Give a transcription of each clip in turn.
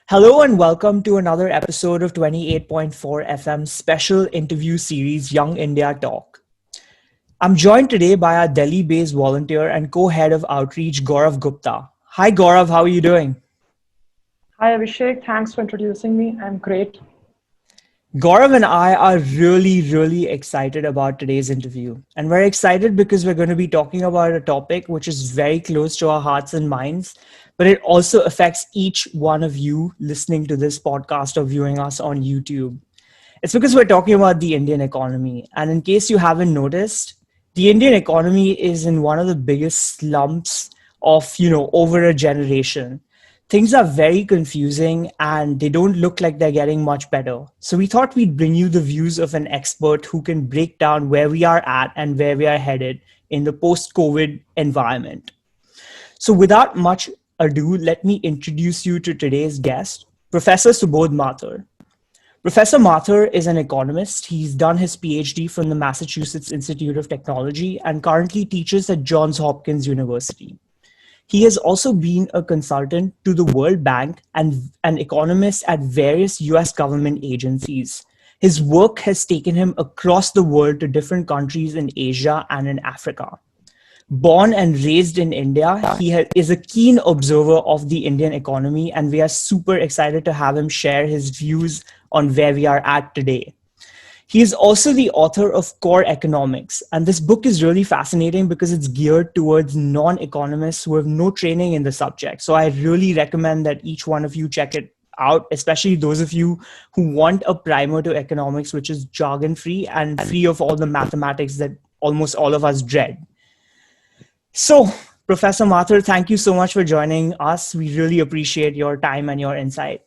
Hello and welcome to another episode of 28.4 FM special interview series Young India Talk. I'm joined today by our Delhi-based volunteer and co-head of outreach, Gaurav Gupta. Hi Gaurav, how are you doing? Hi Abhishek, thanks for introducing me. I'm great. Gaurav and I are really excited about today's interview. And we're excited because we're going to be talking about a topic which is very close to our hearts and minds, but it also affects each one of you listening to this podcast or viewing us on YouTube. It's because we're talking about the Indian economy. And in case you haven't noticed, the Indian economy is in one of the biggest slumps of, over a generation. Things are very confusing and they don't look like they're getting much better. So we thought we'd bring you the views of an expert who can break down where we are at and where we are headed in the post-COVID environment. So without much ado, let me introduce you to today's guest, Professor Subodh Mathur. Professor Mathur is an economist. He's done his PhD from the Massachusetts Institute of Technology and currently teaches at Johns Hopkins University. He has also been a consultant to the World Bank and an economist at various US government agencies. His work has taken him across the world to different countries in Asia and in Africa. Born and raised in India, he is a keen observer of the Indian economy, and we are super excited to have him share his views on where we are at today. He is also the author of Core Economics, and this book is really fascinating because it's geared towards non-economists who have no training in the subject. So I really recommend that each one of you check it out, especially those of you who want a primer to economics, which is jargon-free and free of all the mathematics that almost all of us dread. So, Professor Mathur, thank you so much for joining us. We really appreciate your time and your insight.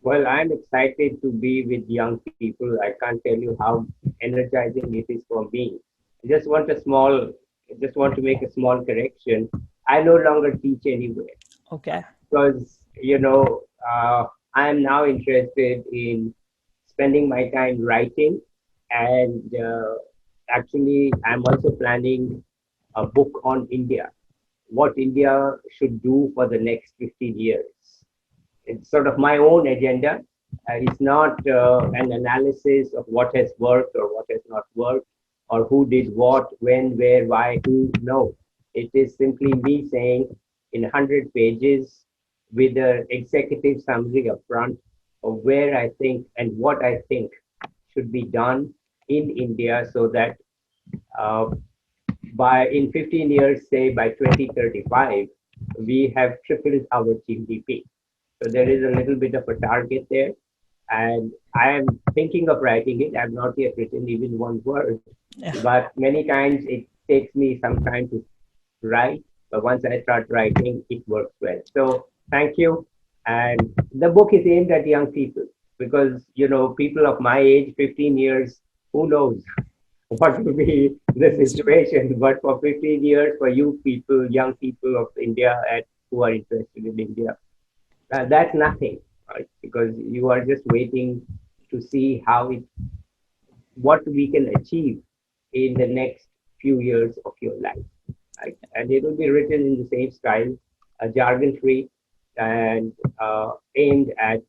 Well, I'm excited to be with young people. I can't tell you how energizing it is for me. I just want to make a small correction. I no longer teach anywhere. Okay. Because, I am now interested in spending my time writing, and actually I'm also planning a book on India, what India should do for the next 15 years. It's sort of my own agenda. It's not an analysis of what has worked or what has not worked, or who did what, when, where, why, who. No, it is simply me saying in 100 pages with an executive summary up front of where I think and what I think should be done in India so that in 15 years, say by 2035, we have tripled our GDP. So there is a little bit of a target there, and I am thinking of writing it. I've not yet written even one word, but many times it takes me some time to write, but once I start writing, it works well. So thank you. And the book is aimed at young people because, people of my age, 15 years, who knows what will be the situation, but for 15 years, for you people, young people of India who are interested in India, that's nothing, right? Because you are just waiting to see what we can achieve in the next few years of your life, right? And it will be written in the same style, jargon-free, and aimed at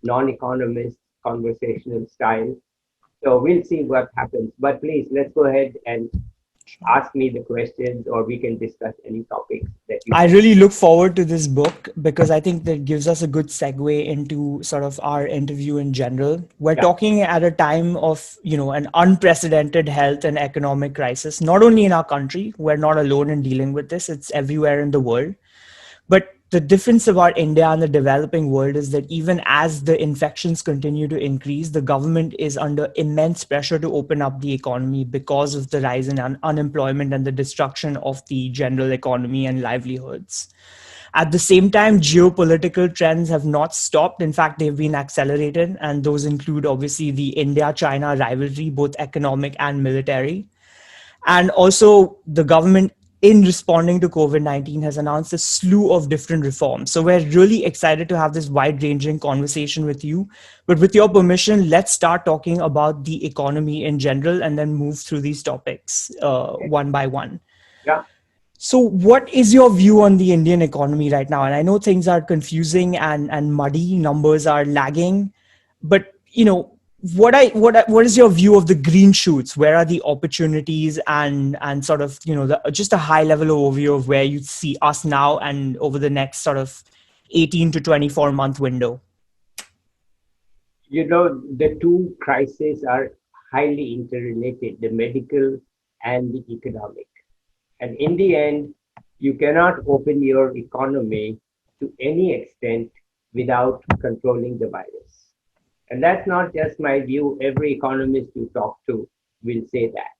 non-economist conversational style. So we'll see what happens. But please, let's go ahead and ask me the questions, or we can discuss any topics that you I really look forward to this book because I think that gives us a good segue into sort of our interview in general. We're talking at a time of, an unprecedented health and economic crisis, not only in our country. We're not alone in dealing with this. It's everywhere in the world. But the difference about India and the developing world is that even as the infections continue to increase, the government is under immense pressure to open up the economy because of the rise in unemployment and the destruction of the general economy and livelihoods. At the same time, geopolitical trends have not stopped. In fact, they've been accelerated, and those include obviously the India-China rivalry, both economic and military. And also the government, in responding to COVID-19, has announced a slew of different reforms. So we're really excited to have this wide-ranging conversation with you. But with your permission, let's start talking about the economy in general and then move through these topics one by one. Yeah. So, what is your view on the Indian economy right now? And I know things are confusing and muddy, numbers are lagging, but what is your view of the green shoots? Where are the opportunities and sort of just a high level overview of where you see us now and over the next sort of 18 to 24-month window? The two crises are highly interrelated, the medical and the economic. And in the end, you cannot open your economy to any extent without controlling the virus. And that's not just my view. Every economist you talk to will say that.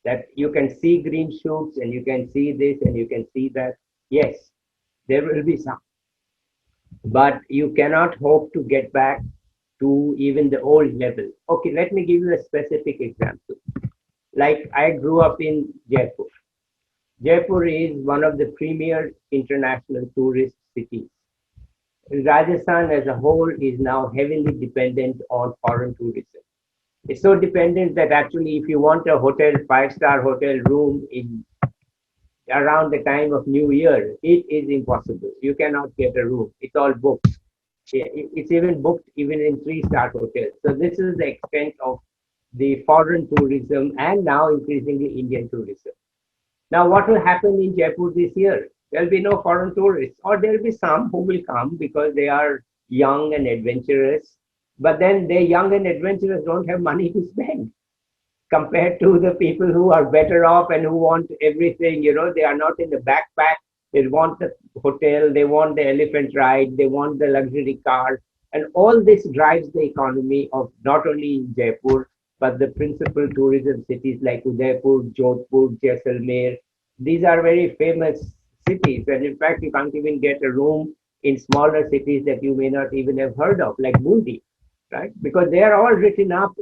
That you can see green shoots and you can see this and you can see that. Yes, there will be some, but you cannot hope to get back to even the old level. Okay, let me give you a specific example. Like I grew up in Jaipur. Jaipur is one of the premier international tourist cities. Rajasthan as a whole is now heavily dependent on foreign tourism. It's so dependent that actually, if you want a hotel, five-star hotel room in around the time of New Year, it is impossible. You cannot get a room. It's all booked. It's even booked even in three-star hotels. So this is the extent of the foreign tourism and now increasingly Indian tourism. Now, what will happen in Jaipur this year? There'll be no foreign tourists, or there'll be some who will come because they are young and adventurous. But then they young and adventurous don't have money to spend compared to the people who are better off and who want everything. They are not in the backpack. They want the hotel, they want the elephant ride, they want the luxury car. And all this drives the economy of not only Jaipur, but the principal tourism cities like Udaipur, Jodhpur, Jaisalmer. These are very famous cities. And in fact, you can't even get a room in smaller cities that you may not even have heard of, like Bundi, right? Because they are all written up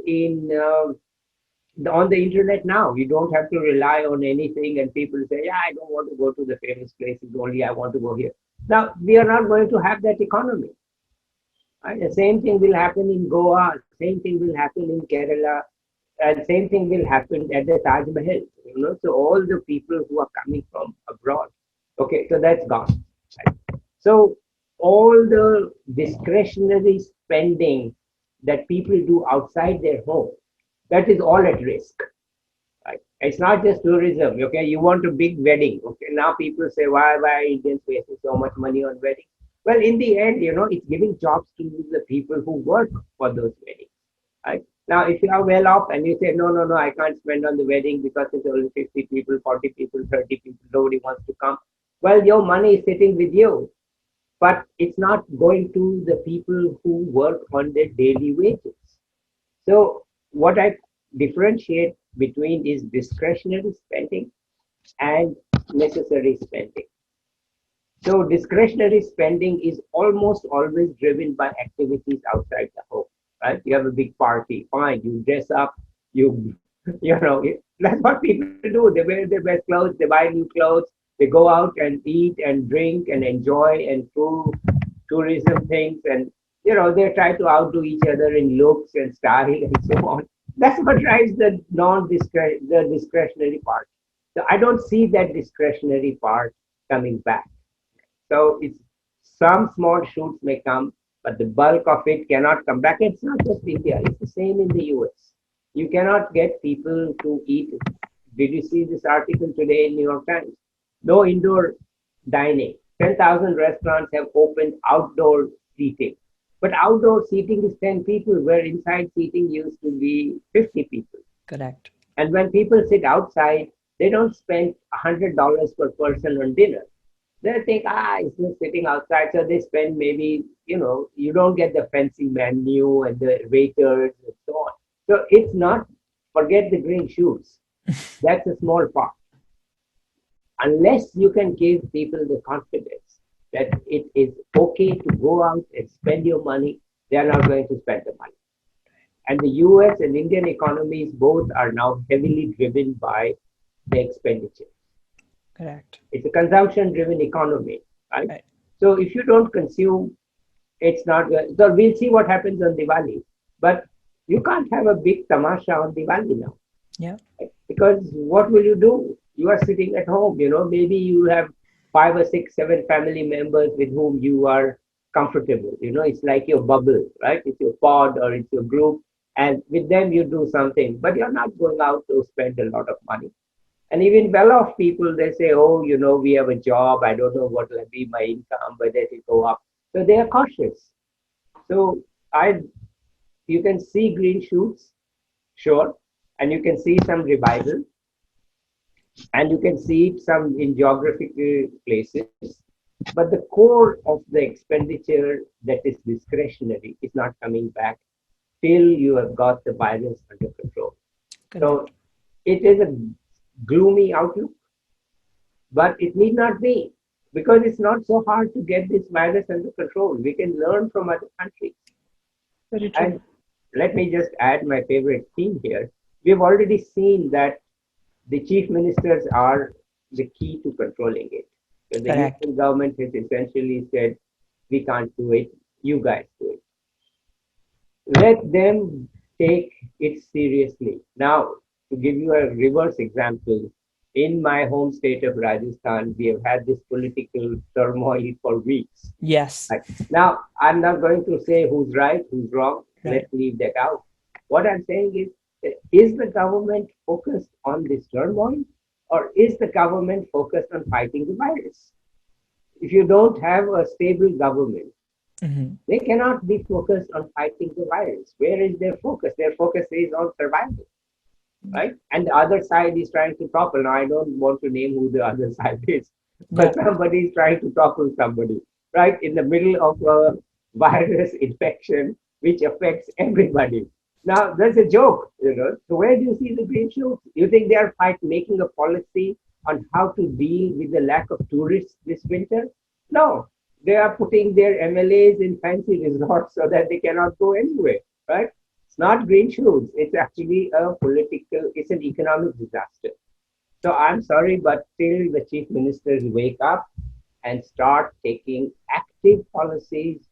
on the internet now. You don't have to rely on anything, and people say, "Yeah, I don't want to go to the famous places. Only I want to go here." Now we are not going to have that economy. Right? The same thing will happen in Goa. Same thing will happen in Kerala, and same thing will happen at the Taj Mahal. So all the people who are coming from abroad. Okay, so that's gone. Right? So all the discretionary spending that people do outside their home, that is all at risk. Right? It's not just tourism. Okay, you want a big wedding. Okay, now people say, why are Indians wasting so much money on weddings? Well, in the end, it's giving jobs to the people who work for those weddings. Right? Now, if you are well off and you say, no, I can't spend on the wedding because it's only 50 people, 40 people, 30 people, nobody wants to come. Well, your money is sitting with you, but it's not going to the people who work on their daily wages. So what I differentiate between is discretionary spending and necessary spending. So discretionary spending is almost always driven by activities outside the home, right? You have a big party, fine, you dress up, you, that's what people do. They wear their best clothes, they buy new clothes, they go out and eat and drink and enjoy and do tourism things, and they try to outdo each other in looks and style and so on. That's what drives the discretionary part. So I don't see that discretionary part coming back. So it's some small shoots may come, but the bulk of it cannot come back. It's not just India, it's the same in the US. You cannot get people to eat. Did you see this article today in New York Times? No indoor dining. 10,000 restaurants have opened outdoor seating. But outdoor seating is 10 people, where inside seating used to be 50 people. Correct. And when people sit outside, they don't spend $100 per person on dinner. They think, it's just sitting outside. So they spend maybe, you don't get the fancy menu and the waiters and so on. So it's not, forget the green shoes. That's a small part. Unless you can give people the confidence that it is okay to go out and spend your money, they are not going to spend the money. And the US and Indian economies both are now heavily driven by the expenditure. Correct. It's a consumption driven economy, right? Right. So if you don't consume, it's not good. So we'll see what happens on Diwali. But you can't have a big tamasha on Diwali now. Yeah. Because what will you do? You are sitting at home, maybe you have five or six, seven family members with whom you are comfortable. It's like your bubble, right? It's your pod or it's your group. And with them, you do something, but you're not going out to spend a lot of money. And even well-off people, they say, oh, we have a job. I don't know what will be my income, whether it will go up. So they are cautious. So I, you can see green shoots, sure, and you can see some revival, and you can see it some in geographical places. But the core of the expenditure that is discretionary is not coming back till you have got the virus under control. So Correct. it is a gloomy outlook, but it need not be, because it's not so hard to get this virus under control. We can learn from other countries. Very true. And let me just add my favorite theme here. We've already seen that the chief ministers are the key to controlling it. So the Correct. union government has essentially said, we can't do it, you guys do it. Let them take it seriously. Now, to give you a reverse example, in my home state of Rajasthan, we have had this political turmoil for weeks. Yes. Right. Now, I'm not going to say who's right, who's wrong. Right. Let's leave that out. What I'm saying is the government focused on this turmoil, or is the government focused on fighting the virus? If you don't have a stable government, Hmm. they cannot be focused on fighting the virus. Where is their focus? Their focus is on survival, right? And the other side is trying to topple. Now, I don't want to name who the other side is, Yeah. but somebody is trying to topple somebody, right? In the middle of a virus infection, which affects everybody. Now, there's a joke. So where do you see the green shoots? You think they are making a policy on how to deal with the lack of tourists this winter? No, they are putting their MLAs in fancy resorts so that they cannot go anywhere, right? It's not green shoots. It's actually it's an economic disaster. So I'm sorry, but till the chief ministers wake up and start taking active policies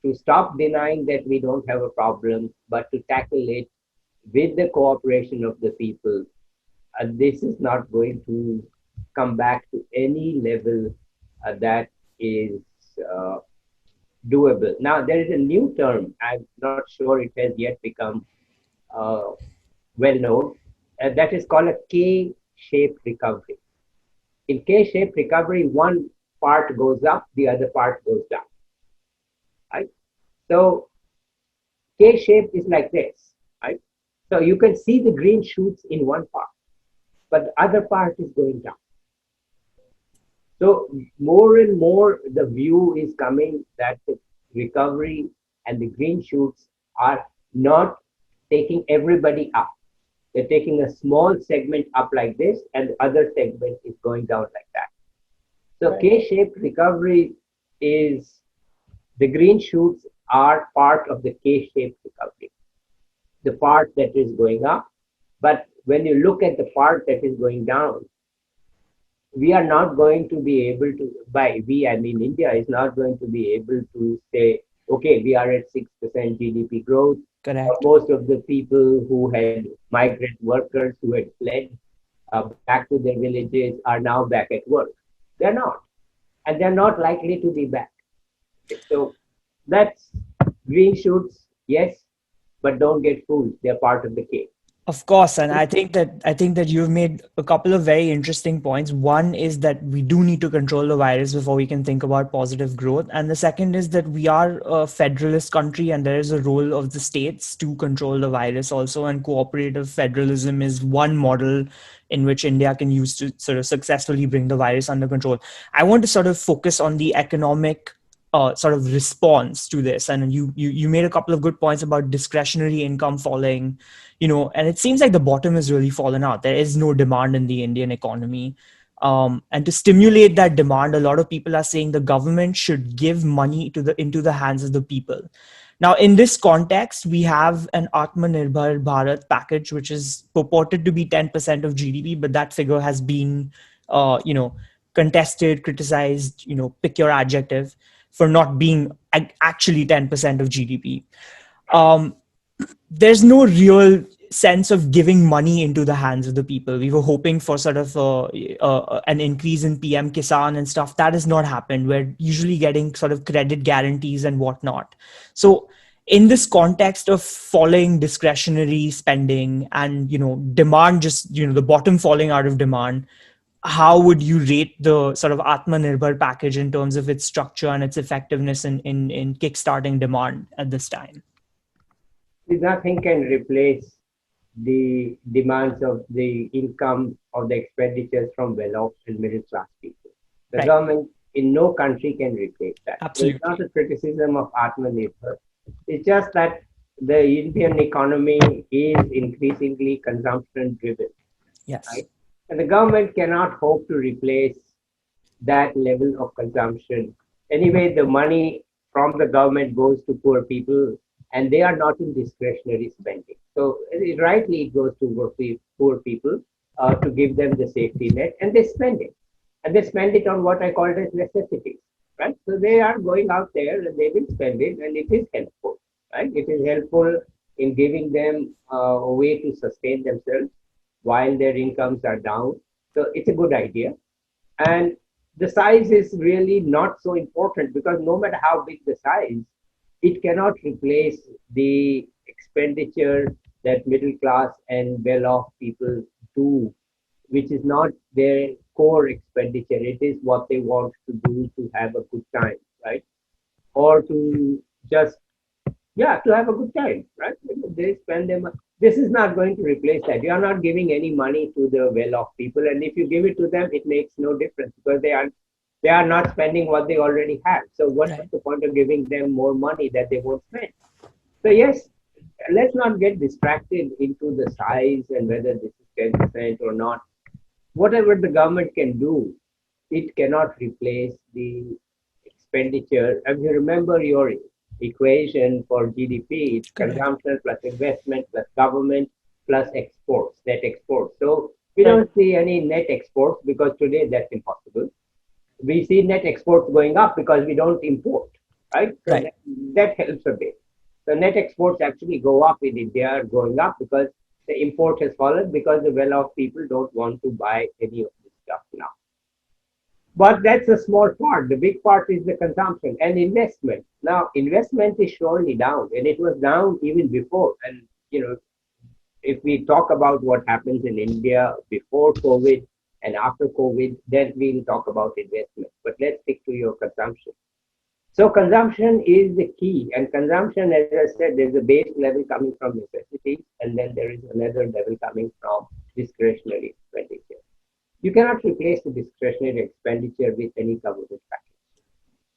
to stop denying that we don't have a problem, but to tackle it with the cooperation of the people, this is not going to come back to any level that is uh, doable. Now, there is a new term. I'm not sure it has yet become uh, well known. That is called a K-shaped recovery. In K-shaped recovery, one part goes up, the other part goes down. Right? So K-shaped is like this. Right? So you can see the green shoots in one part, but the other part is going down. So more and more, the view is coming that the recovery and the green shoots are not taking everybody up. They're taking a small segment up like this, and the other segment is going down like that. So Right. K-shaped recovery is the green shoots are part of the K-shaped recovery, the part that is going up. But when you look at the part that is going down, we are not going to be able to, by we, I mean India is not going to be able to say, okay, we are at 6% GDP growth. Correct. Most of the people who had migrant workers who had fled back to their villages are now back at work. They're not. And they're not likely to be back. So that's green shoots, yes, but don't get fooled. They're part of the cake. Of course, and I think that you've made a couple of very interesting points. One is that we do need to control the virus before we can think about positive growth, and the second is that we are a federalist country, and there is a role of the states to control the virus also. And cooperative federalism is one model in which India can use to sort of successfully bring the virus under control. I want to sort of focus on the economic sort of response to this, and you made a couple of good points about discretionary income falling, and it seems like the bottom has really fallen out. There is no demand in the Indian economy. And to stimulate that demand, a lot of people are saying the government should give money into the hands of the people. Now, in this context, we have an Atmanirbhar Bharat package, which is purported to be 10% of GDP, but that figure has been, contested, criticized, pick your adjective, for not being actually 10% of GDP. Um, there's no real sense of giving money into the hands of the people. We were hoping for sort of an increase in PM Kisan and stuff. That has not happened. We're usually getting sort of credit guarantees and whatnot. So in this context of falling discretionary spending and demand, just the bottom falling out of demand, how would you rate the sort of Atmanirbhar package in terms of its structure and its effectiveness in kickstarting demand at this time? Nothing can replace the demands of the income or the expenditures from well-off and middle-class people. The Right. government in no country can replace that. So it's not Absolutely. a criticism of Atmanirbhar. It's just that the Indian economy is increasingly consumption-driven, Yes. right? And the government cannot hope to replace that level of consumption. Anyway, the money from the government goes to poor people and they are not in discretionary spending. So rightly it goes to poor people to give them the safety net and they spend it. And they spend it on what I call it as necessities, right? So they are going out there and they will spend it and it is helpful, right? It is helpful in giving them a way to sustain themselves while their incomes are down. So it's a good idea. And the size is really not so important because no matter how big the size, it cannot replace the expenditure that middle class and well off people do, which is not their core expenditure. It is what they want to do to have a good time, right? Or to just to have a good time, right? They spend them. This is not going to replace that. You are not giving any money to the well-off people, and if you give it to them, it makes no difference because they are not spending what they already have. So what's Right. the point of giving them more money that they won't spend? So yes, let's not get distracted into the size and whether this is 10% or not. Whatever the government can do, it cannot replace the expenditure. If you remember your equation for GDP, it's Correct. consumption plus investment plus government plus exports, net exports. So we Right. don't see any net exports because today that's impossible. We see net exports going up because we don't import, right? So Right. that helps a bit. So net exports actually go up in India, going up because the import has fallen because the well-off people don't want to buy any of this stuff now. But that's a small part. The big part is the consumption and investment. Now, investment is surely down, and it was down even before. And if we talk about what happens in India before COVID and after COVID, then we'll talk about investment. But let's stick to your consumption. So consumption is the key, and consumption, as I said, there's a base level coming from necessities, and then there is another level coming from discretionary expenditure. You cannot replace the discretionary expenditure with any government package.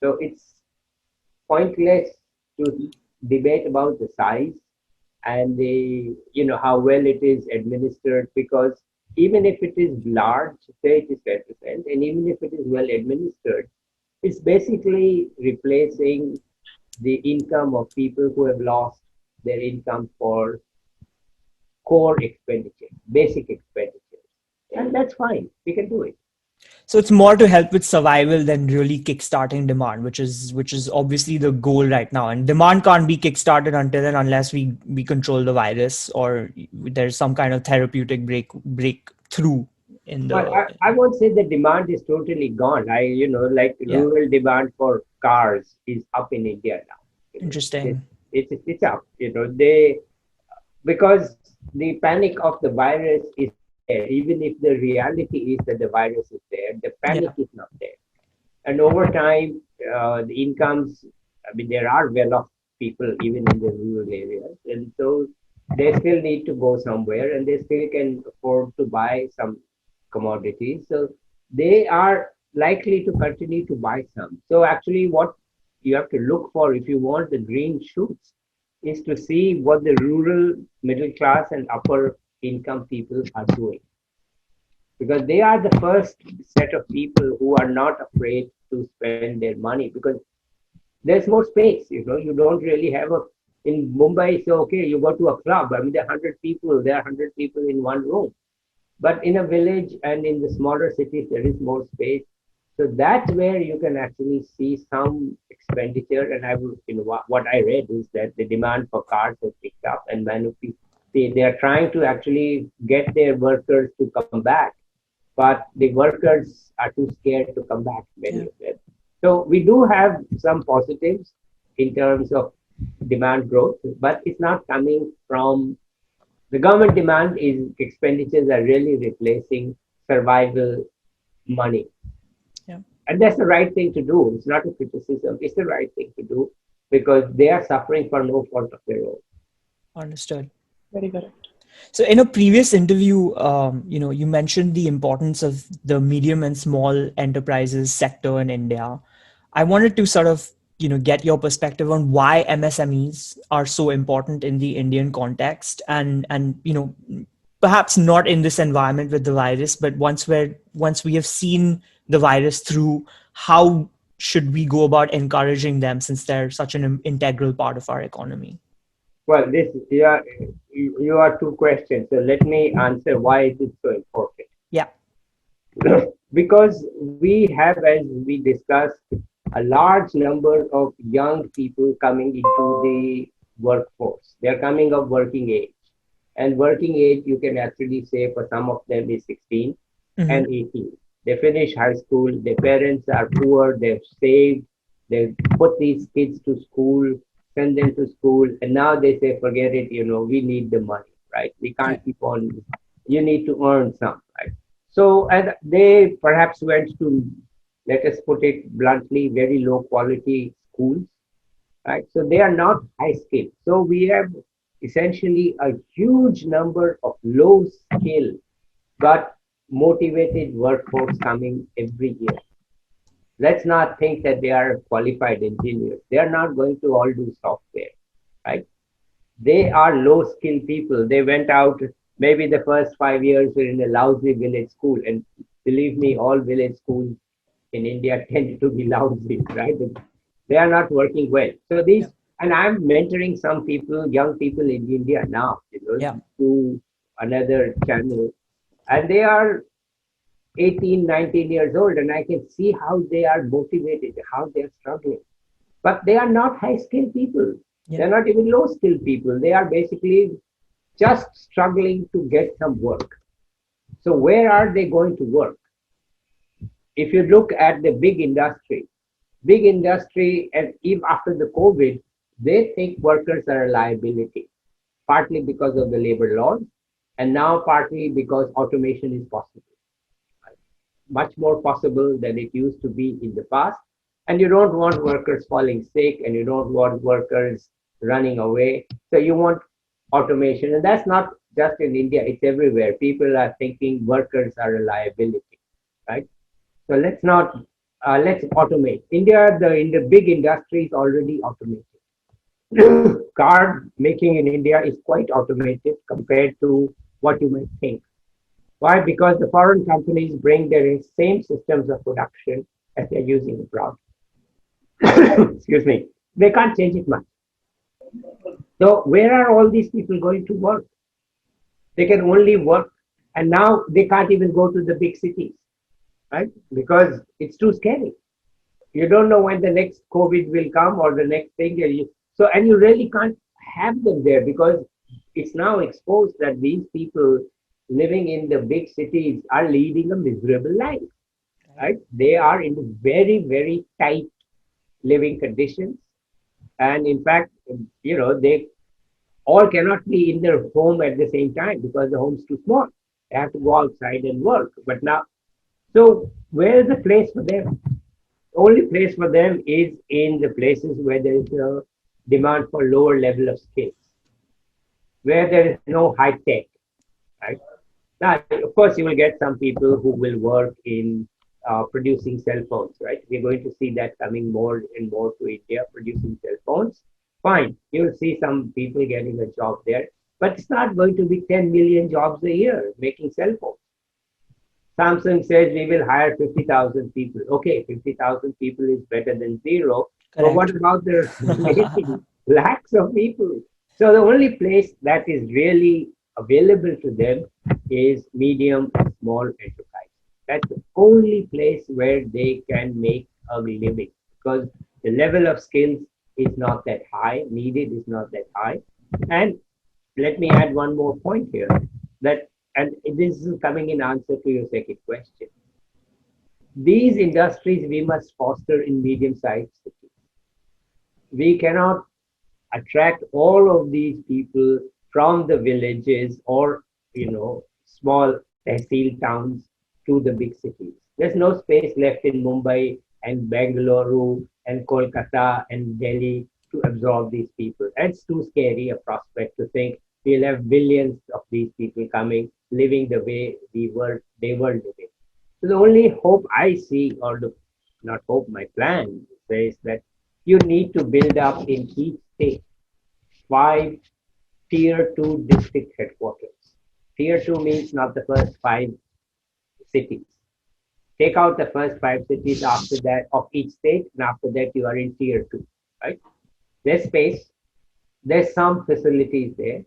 So it's pointless to debate about the size and the how well it is administered because even if it is large, say it is 10%, and even if it is well administered, it's basically replacing the income of people who have lost their income for core expenditure, basic expenditure. And that's fine. We can do it. So it's more to help with survival than really kickstarting demand, which is obviously the goal right now. And demand can't be kickstarted until and unless we control the virus or there's some kind of therapeutic breakthrough in Well, the. I won't say the demand is totally gone. Like Yeah. rural demand for cars is up in India now. It's, Interesting. it's up. Because the panic of the virus is there, even if the reality is that the virus is there, the panic Yeah. is not there. And over time, the incomes, I mean, there are well-off people even in the rural areas. And so they still need to go somewhere and they still can afford to buy some commodities. So they are likely to continue to buy some. So actually, what you have to look for if you want the green shoots is to see what the rural, middle class, and upper income people are doing because they are the first set of people who are not afraid to spend their money because there's more space. You don't really have a in Mumbai. So okay, you go to a club. I mean, there are 100 people. There are 100 people in one room. But in a village and in the smaller cities, there is more space. So that's where you can actually see some expenditure. And what I read is that the demand for cars has picked up, and they are trying to actually get their workers to come back, but the workers are too scared to come back, many Yeah. of them. So we do have some positives in terms of demand growth, but it's not coming from the government demand is expenditures are really replacing survival money. Yeah. And that's the right thing to do. It's not a criticism, it's the right thing to do because they are suffering for no fault of their own. Understood. Very correct. So in a previous interview, you mentioned the importance of the medium and small enterprises sector in India. I wanted to sort of, get your perspective on why MSMEs are so important in the Indian context, and perhaps not in this environment with the virus, but once we have seen the virus through, how should we go about encouraging them since they're such an integral part of our economy? Well, this you are two questions. So let me answer why it is so important. Yeah. Because we have, as we discussed, a large number of young people coming into the workforce. They're coming of working age. And working age, you can actually say for some of them is 16 Hmm. and 18. They finish high school, their parents are poor, they've saved, they put these kids to school, send them to school, and now they say, forget it, we need the money, right? We Yeah. can't keep on, you need to earn some, right? So, and they perhaps went to, let us put it bluntly, very low quality schools, right? So they are not high skilled. So we have essentially a huge number of low skill but motivated workforce coming every year. Let's not think that they are qualified engineers. They are not going to all do software, right? They are low skilled people. They went out, maybe the first 5 years were in a lousy village school. And believe me, all village schools in India tend to be lousy, right? They are not working well. So Yeah. these, and I'm mentoring some people, young people in India now, Yeah. to another channel, and they are 18, 19 years old, and I can see how they are motivated, how they are struggling. But they are not high skilled people. Yeah. They're not even low skilled people. They are basically just struggling to get some work. So where are they going to work? If you look at the big industry, and even after the COVID, they think workers are a liability, partly because of the labor laws, and now partly because automation is possible, much more possible than it used to be in the past. And you don't want workers falling sick, and you don't want workers running away. So you want automation, and that's not just in India; it's everywhere. People are thinking workers are a liability, right? So let's automate. India, in the big industry is already automated. Card making in India is quite automated compared to what you might think. Why? Because the foreign companies bring their same systems of production as they're using abroad. Excuse me. They can't change it much. So where are all these people going to work? They can only work, and now they can't even go to the big cities, right? Because it's too scary. You don't know when the next COVID will come or the next thing. So, and you really can't have them there because it's now exposed that these people living in the big cities are leading a miserable life, right? They are in very, very tight living conditions. And in fact, they all cannot be in their home at the same time because the home's too small. They have to go outside and work. But now, so where is the place for them? Only place for them is in the places where there is a demand for lower level of skills, where there is no high tech, right? Now, of course, you will get some people who will work in producing cell phones, right? We're going to see that coming more and more to India, producing cell phones. Fine, you'll see some people getting a job there, but it's not going to be 10 million jobs a year making cell phones. Samsung says we will hire 50,000 people. Okay, 50,000 people is better than zero. But what Correct. about the remaining lakhs of people? So the only place that is really available to them is medium and small enterprise. That's the only place where they can make a living because the level of skills is not that high, needed is not that high. And let me add one more point here. That, and this is coming in answer to your second question. These industries we must foster in medium-sized cities. We cannot attract all of these people from the villages or small tehsil towns to the big cities. There's no space left in Mumbai and Bangalore and Kolkata and Delhi to absorb these people. It's too scary a prospect to think we'll have billions of these people coming, living the way they were living. So the only hope I see, or the not hope, my plan says that you need to build up in each state 5 tier 2 district headquarters. Tier 2 means not the first 5 cities. Take out the first 5 cities after that of each state, and after that you are in tier 2, right? There's space, there's some facilities there.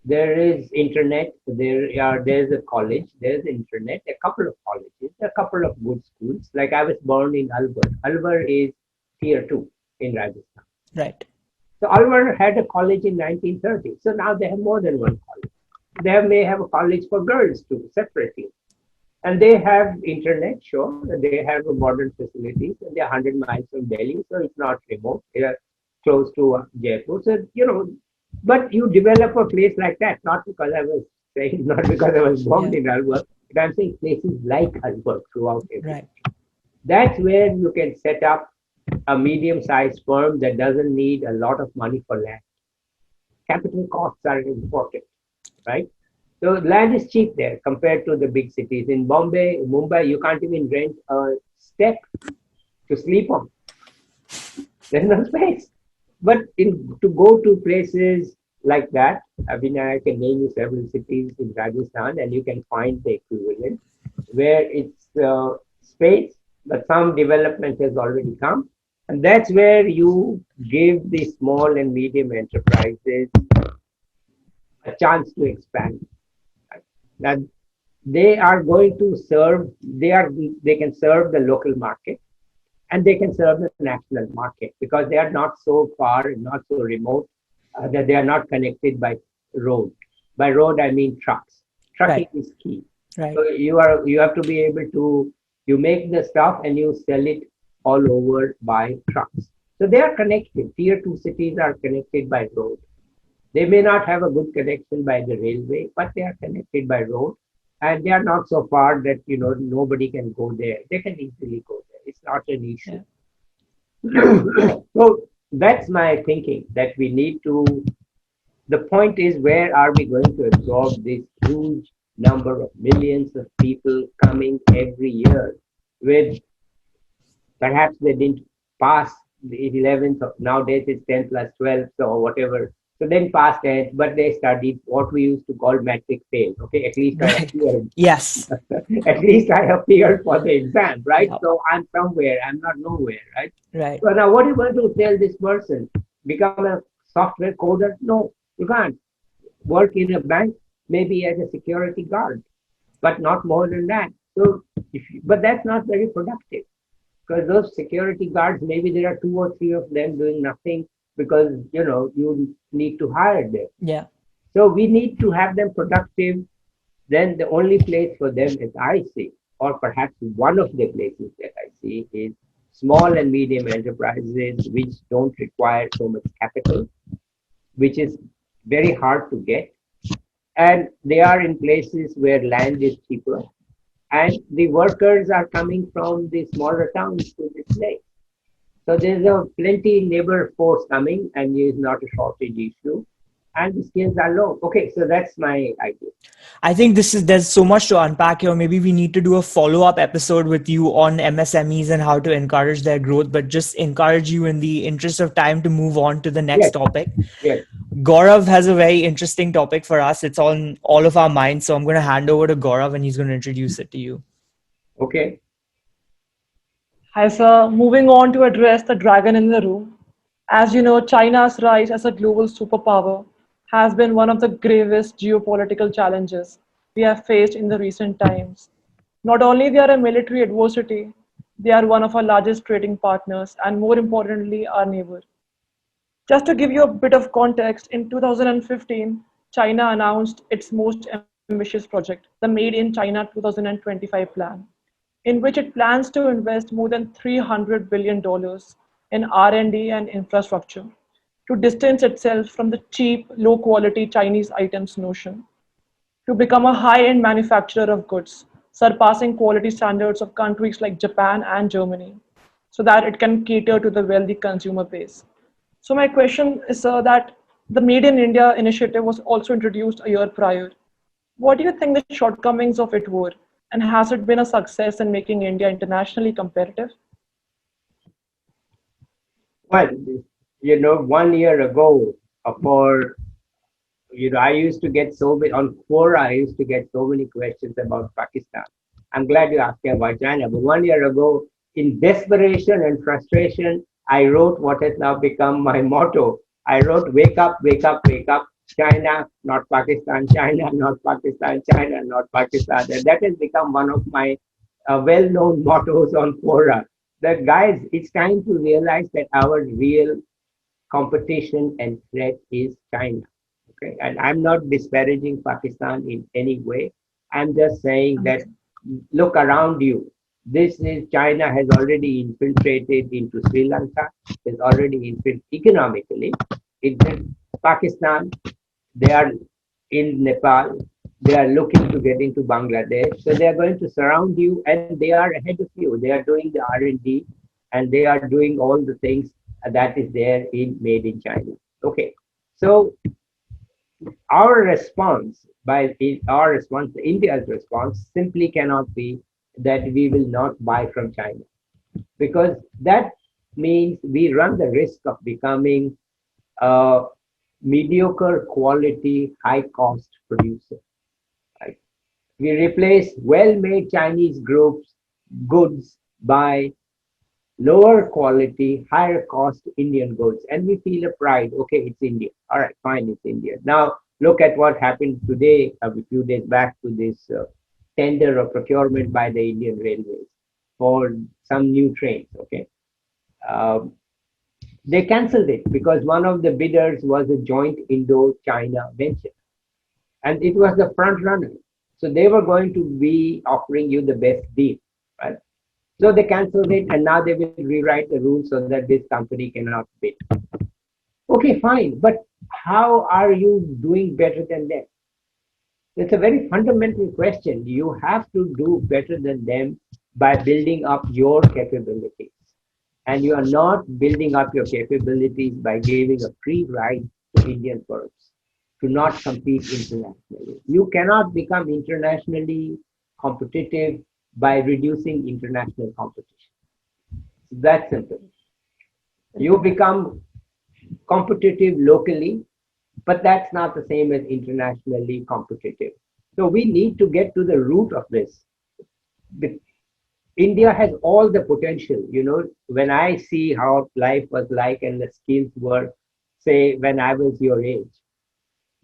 There is internet, there's a college, there's internet, a couple of colleges, a couple of good schools. Like I was born in Alwar. Alwar is tier 2 in Rajasthan. Right. So Alwar had a college in 1930. So now they have more than one college. They may have a college for girls too, separately. And they have internet, sure. They have modern facilities, and they're 100 miles from Delhi, so it's not remote. They are close to Jaipur. So, but you develop a place like that, not because I was saying, not because I was born Yeah. in Alwar, but I'm saying places like Alwar throughout every. Right. That's where you can set up a medium-sized firm that doesn't need a lot of money for land. Capital costs are important, right? So land is cheap there compared to the big cities. In Bombay, Mumbai, you can't even rent a step to sleep on. There's no space. But to go to places like that, I mean, I can name you several cities in Rajasthan, and you can find the equivalent where it's space, but some development has already come. And that's where you give the small and medium enterprises a chance to expand. That they are going to serve, they can serve the local market, and they can serve the national market because they are not so far and not so remote that they are not connected by road. By road, I mean trucks. Trucking Right. is key. Right. So you have to be able to you make the stuff and you sell it all over by trucks. So they are connected. Tier 2 cities are connected by road. They may not have a good connection by the railway, but they are connected by road, and they are not so far that nobody can go there. They can easily go there. It's not an issue. So that's my thinking that we need to. The point is, where are we going to absorb this huge number of millions of people coming every year with perhaps they didn't pass the 11th, nowadays it's 10 plus 12, so whatever. So then pass 10, but they studied what we used to call matric fail. Okay, at least I Right. appeared. Yes. At least I appeared for the exam, right? Yeah. So I'm somewhere, I'm not nowhere, right? Right. So now what are you going to tell this person? Become a software coder? No, you can't. Work in a bank, maybe as a security guard, but not more than that. So, but that's not very productive because those security guards, maybe there are 2 or 3 of them doing nothing because you need to hire them. Yeah. So we need to have them productive. Then the only place for them, as I see, or perhaps one of the places that I see, is small and medium enterprises which don't require so much capital, which is very hard to get, and they are in places where land is cheaper, and the workers are coming from the smaller towns to this place. So there's a plenty labor force coming, and it's not a shortage issue, and the skills are low. Okay, so that's my idea. I think there's so much to unpack here. Maybe we need to do a follow-up episode with you on MSMEs and how to encourage their growth, but just encourage you in the interest of time to move on to the next Yes, topic. yes. Gaurav has a very interesting topic for us. It's on all of our minds. So I'm going to hand over to Gaurav and he's going to introduce it to you. Okay. Hi, sir. Moving on to address the dragon in the room. As you know, China's rise as a global superpower has been one of the gravest geopolitical challenges we have faced in the recent times. Not only they are a military adversity, they are one of our largest trading partners and more importantly, our neighbor. Just to give you a bit of context, in 2015, China announced its most ambitious project, the Made in China 2025 plan, in which it plans to invest more than $300 billion in R&D and infrastructure to distance itself from the cheap, low-quality Chinese items notion, to become a high-end manufacturer of goods, surpassing quality standards of countries like Japan and Germany, so that it can cater to the wealthy consumer base. So my question is, that the Made in India initiative was also introduced a year prior. What do you think the shortcomings of it were, and has it been a success in making India internationally competitive? Well, 1 year ago, for I used to get so many on Quora. I used to get so many questions about Pakistan. I'm glad you asked me about China. But 1 year ago, in desperation and frustration, I wrote what has now become my motto. I wrote, "Wake up, wake up, wake up! China, not Pakistan. China, not Pakistan. China, not Pakistan." And that has become one of my well-known mottos on Quora. That guys, it's time to realize that our real competition and threat is China. Okay, and I'm not disparaging Pakistan in any way. I'm just saying that look around you. This is China has already infiltrated into Sri Lanka, has already infiltrated economically. It is Pakistan, they are in Nepal, they are looking to get into Bangladesh. So they are going to surround you and they are ahead of you. They are doing the R&D and they are doing all the things that is there in made in China. Okay. So our response our response, India's response simply cannot be that we will not buy from China because that means we run the risk of becoming a mediocre quality, high cost producer. Right? We replace well-made Chinese groups goods by lower quality, higher cost Indian goods, and we feel a pride. Okay, it's India. All right, fine, it's India. Now look at what happened today, a few days back, to this tender or procurement by the Indian Railways for some new trains. Okay, um, they cancelled it because one of the bidders was a joint Indo-China venture, and it was the front runner. So they were going to be offering you the best deal, right? So they cancelled it, and now they will rewrite the rules so that this company cannot bid. Okay, fine, but how are you doing better than them? It's a very fundamental question. You have to do better than them by building up your capabilities. And you are not building up your capabilities by giving a free ride to Indian firms to not compete internationally. You cannot become internationally competitive by reducing international competition. That's simple. You become competitive locally, but that's not the same as internationally competitive. So we need to get to the root of this. India has all the potential. When I see how life was like and the skills were, say, when I was your age,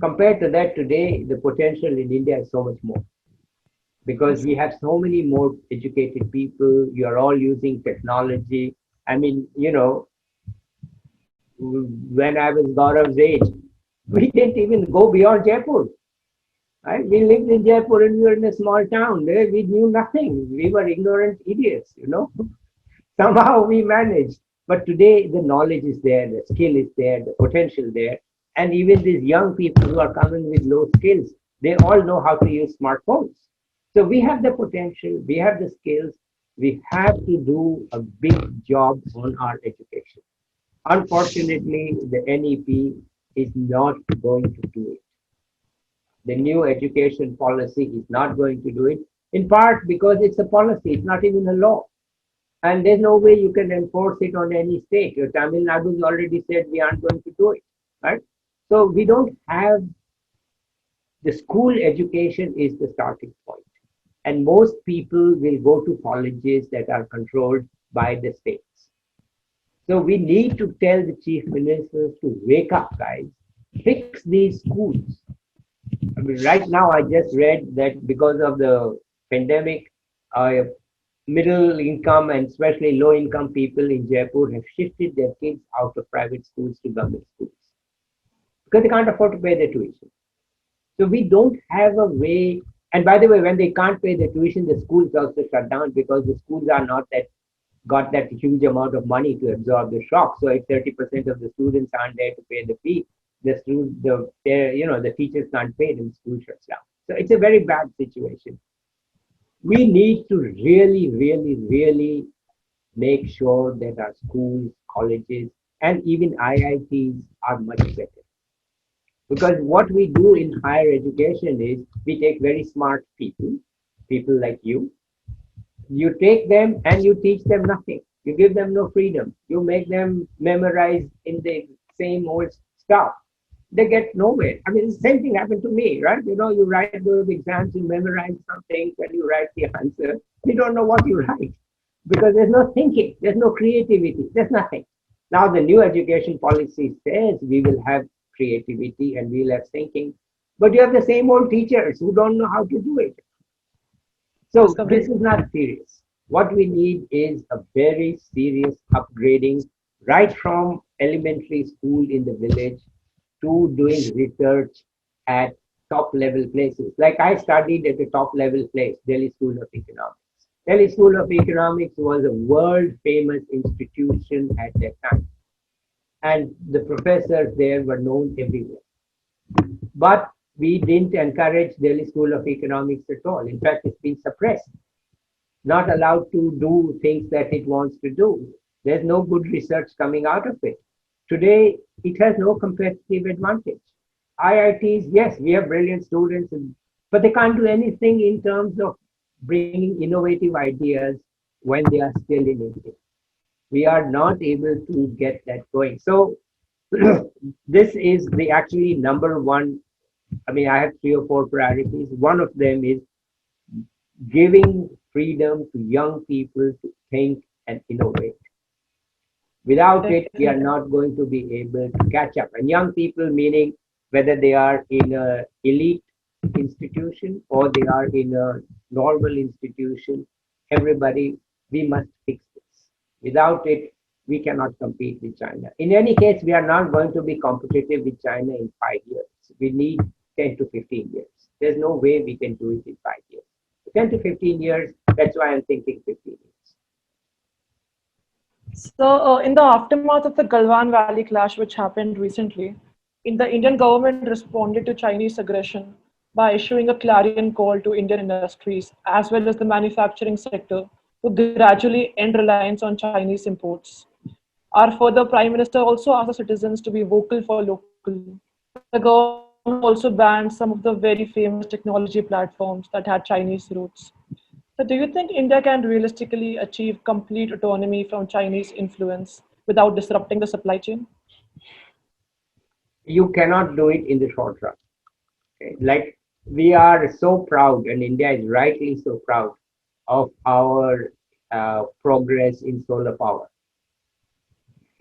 compared to that today, the potential in India is so much more because we have so many more educated people. You are all using technology. I mean, when I was Gaurav's age, we didn't even go beyond Jaipur. Right? We lived in Jaipur and we were in a small town. There we knew nothing. We were ignorant idiots. Somehow we managed. But today the knowledge is there, the skill is there, the potential there. And even these young people who are coming with low skills, they all know how to use smartphones. So we have the potential, we have the skills, we have to do a big job on our education. Unfortunately, the NEP is not going to do it. The new education policy is not going to do it, in part because it's a policy, it's not even a law. And there's no way you can enforce it on any state. Tamil Nadu's already said we aren't going to do it, right? So we don't have the school education is the starting point. And most people will go to colleges that are controlled by the states. So we need to tell the chief ministers to wake up, guys, fix these schools. I mean, right now, I just read that because of the pandemic, middle income and especially low income people in Jaipur have shifted their kids out of private schools to government schools because they can't afford to pay their tuition. So we don't have a way. And by the way, when they can't pay the tuition, the schools also shut down because the schools are not that got that huge amount of money to absorb the shock. So if 30% of the students aren't there to pay the fee, the teachers can't pay, then school shuts down. So it's a very bad situation. We need to really, really, really make sure that our schools, colleges, and even IITs are much better. Because what we do in higher education is we take very smart people, people like you take them and you teach them nothing. You give them no freedom. You make them memorize in the same old stuff. They get nowhere. I mean, the same thing happened to me, right? You write those exams, you memorize something, when you write the answer, you don't know what you write because there's no thinking, there's no creativity, there's nothing. Now, the new education policy says we will have creativity and we'll have thinking, but you have the same old teachers who don't know how to do it. So this is Discovery. not serious. What we need is a very serious upgrading right from elementary school in the village to doing research at top level places. Like I studied at a top level place, Delhi School of Economics. Delhi School of Economics was a world famous institution at that time. And the professors there were known everywhere. But we didn't encourage Delhi School of Economics at all. In fact, it's been suppressed, not allowed to do things that it wants to do. There's no good research coming out of it. Today, it has no competitive advantage. IITs, yes, we have brilliant students, but they can't do anything in terms of bringing innovative ideas when they are still in India. We are not able to get that going. So this is the actually number one. I mean, I have three or four priorities. One of them is giving freedom to young people to think and innovate. Without it, we are Definitely. not going to be able to catch up. And young people, meaning whether they are in a elite institution or they are in a normal institution, everybody, we must fix this. Without it, we cannot compete with China. In any case, we are not going to be competitive with China in 5 years. We need 10 to 15 years. There's no way we can do it in 5 years. 10 to 15 years, that's why I'm thinking 15 years. So, in the aftermath of the Galwan Valley clash, which happened recently, the Indian government responded to Chinese aggression by issuing a clarion call to Indian industries as well as the manufacturing sector to gradually end reliance on Chinese imports. Our further Prime Minister also asked the citizens to be vocal for local. The government also banned some of the very famous technology platforms that had Chinese roots. So, do you think India can realistically achieve complete autonomy from Chinese influence without disrupting the supply chain? You cannot do it in the short run. Okay? Like we are so proud, and India is rightly so proud of our progress in solar power.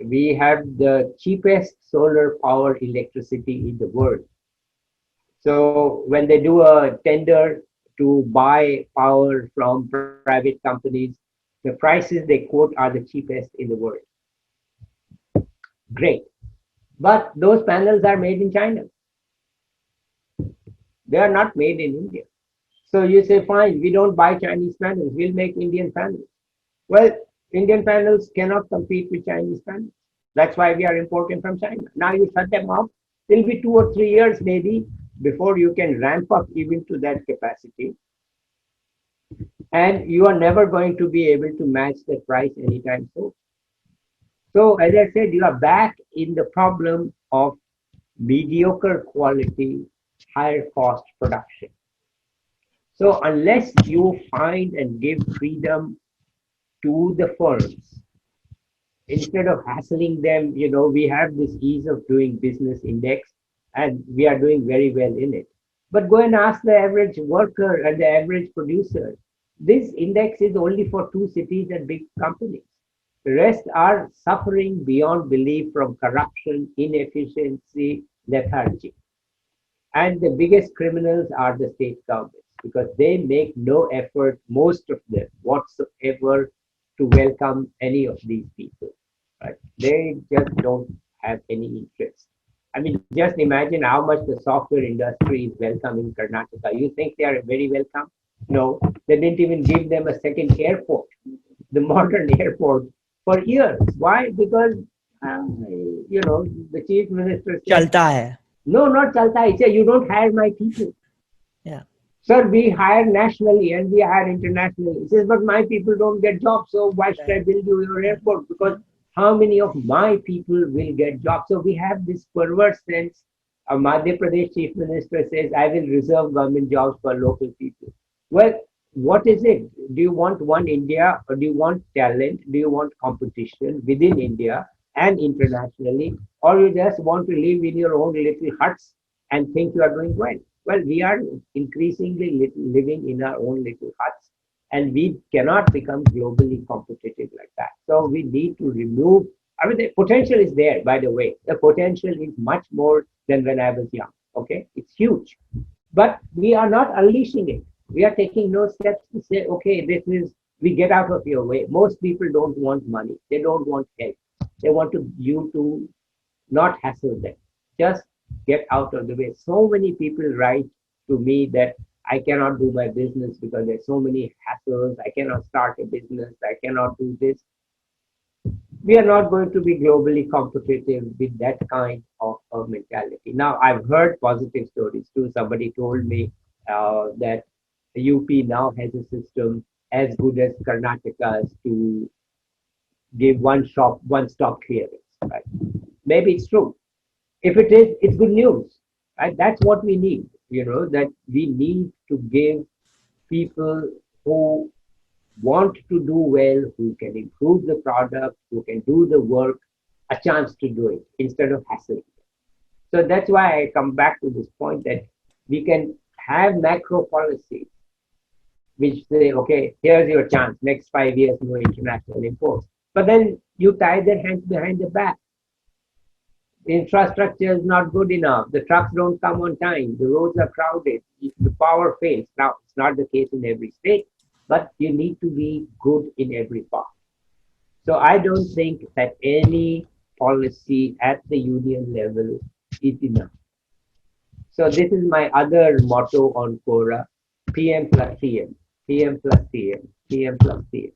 We have the cheapest solar power electricity in the world. So when they do a tender to buy power from private companies, the prices they quote are the cheapest in the world. Great. But those panels are made in China. They are not made in India. So you say, fine, we don't buy Chinese panels, we'll make Indian panels. Well, Indian panels cannot compete with Chinese panels. That's why we are importing from China. Now you shut them off. It'll be 2 or 3 years maybe before you can ramp up even to that capacity. And you are never going to be able to match that price anytime soon. So as I said, you are back in the problem of mediocre quality, higher cost production. So unless you find and give freedom to the firms, instead of hassling them, we have this ease of doing business index and we are doing very well in it. But go and ask the average worker and the average producer. This index is only for two cities and big companies. The rest are suffering beyond belief from corruption, inefficiency, lethargy. And the biggest criminals are the state governments because they make no effort, most of them whatsoever, to welcome any of these people. Right? They just don't have any interest. I mean, just imagine how much the software industry is welcoming Karnataka. You think they are very welcome? No, they didn't even give them a second airport, the modern airport, for years. Why? Because, uh, the chief minister said, चलता है. no, not Chalta. He said, you don't hire my people. Yeah. Sir, we hire nationally and we hire internationally. He says, but my people don't get jobs, so why should I Right. build you your airport? Because how many of my people will get jobs? So we have this perverse sense. A Madhya Pradesh chief minister says, I will reserve government jobs for local people. Well, what is it? Do you want one India, or do you want talent? Do you want competition within India and internationally? Or you just want to live in your own little huts and think you are doing well? Well, we are increasingly living in our own little huts, and we cannot become globally competitive like that. So we need to remove. I mean, the potential is there, by the way. The potential is much more than when I was young. Okay, it's huge, but we are not unleashing it. We are taking no steps to say, okay, this is, we get out of your way. Most people don't want money. They don't want help. They want you to not hassle them. Just get out of the way. So many people write to me that I cannot do my business because there's so many hassles. I cannot start a business. I cannot do this. We are not going to be globally competitive with that kind of mentality. Now, I've heard positive stories too. Somebody told me that the UP now has a system as good as Karnataka's to give one stop clearance. Right? Maybe it's true. If it is, it's good news. Right? That's what we need. That we need to give people who want to do well, who can improve the product, who can do the work, a chance to do it instead of hassling. So that's why I come back to this point that we can have macro policies which say, okay, here's your chance, next 5 years, no international imports. But then you tie their hands behind the back. The infrastructure is not good enough. The trucks don't come on time. The roads are crowded. The power fails. Now, it's not the case in every state, but you need to be good in every part. So I don't think that any policy at the union level is enough. So this is my other motto on Quora: PM plus CM, PM plus CM, PM plus CM.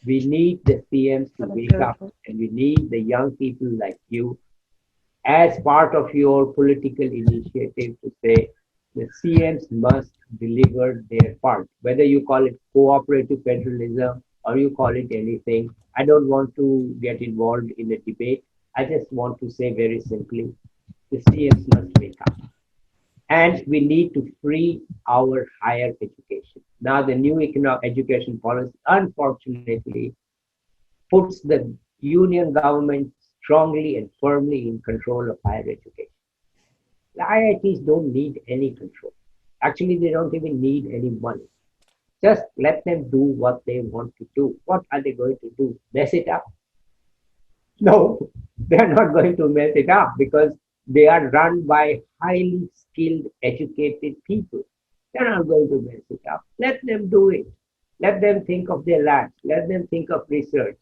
We need the CMs to wake up, and we need the young people like you as part of your political initiative to say the CMs must deliver their part, whether you call it cooperative federalism or you call it anything. I don't want to get involved in a debate. I just want to say very simply the CMs must wake up. And we need to free our higher education. Now, the new economic education policy, unfortunately, puts the union government strongly and firmly in control of higher education. The IITs don't need any control. Actually, they don't even need any money. Just let them do what they want to do. What are they going to do? Mess it up? No, they are not going to mess it up because they are run by highly skilled, educated people. They're not going to mess it up. Let them do it. Let them think of their labs. Let them think of research.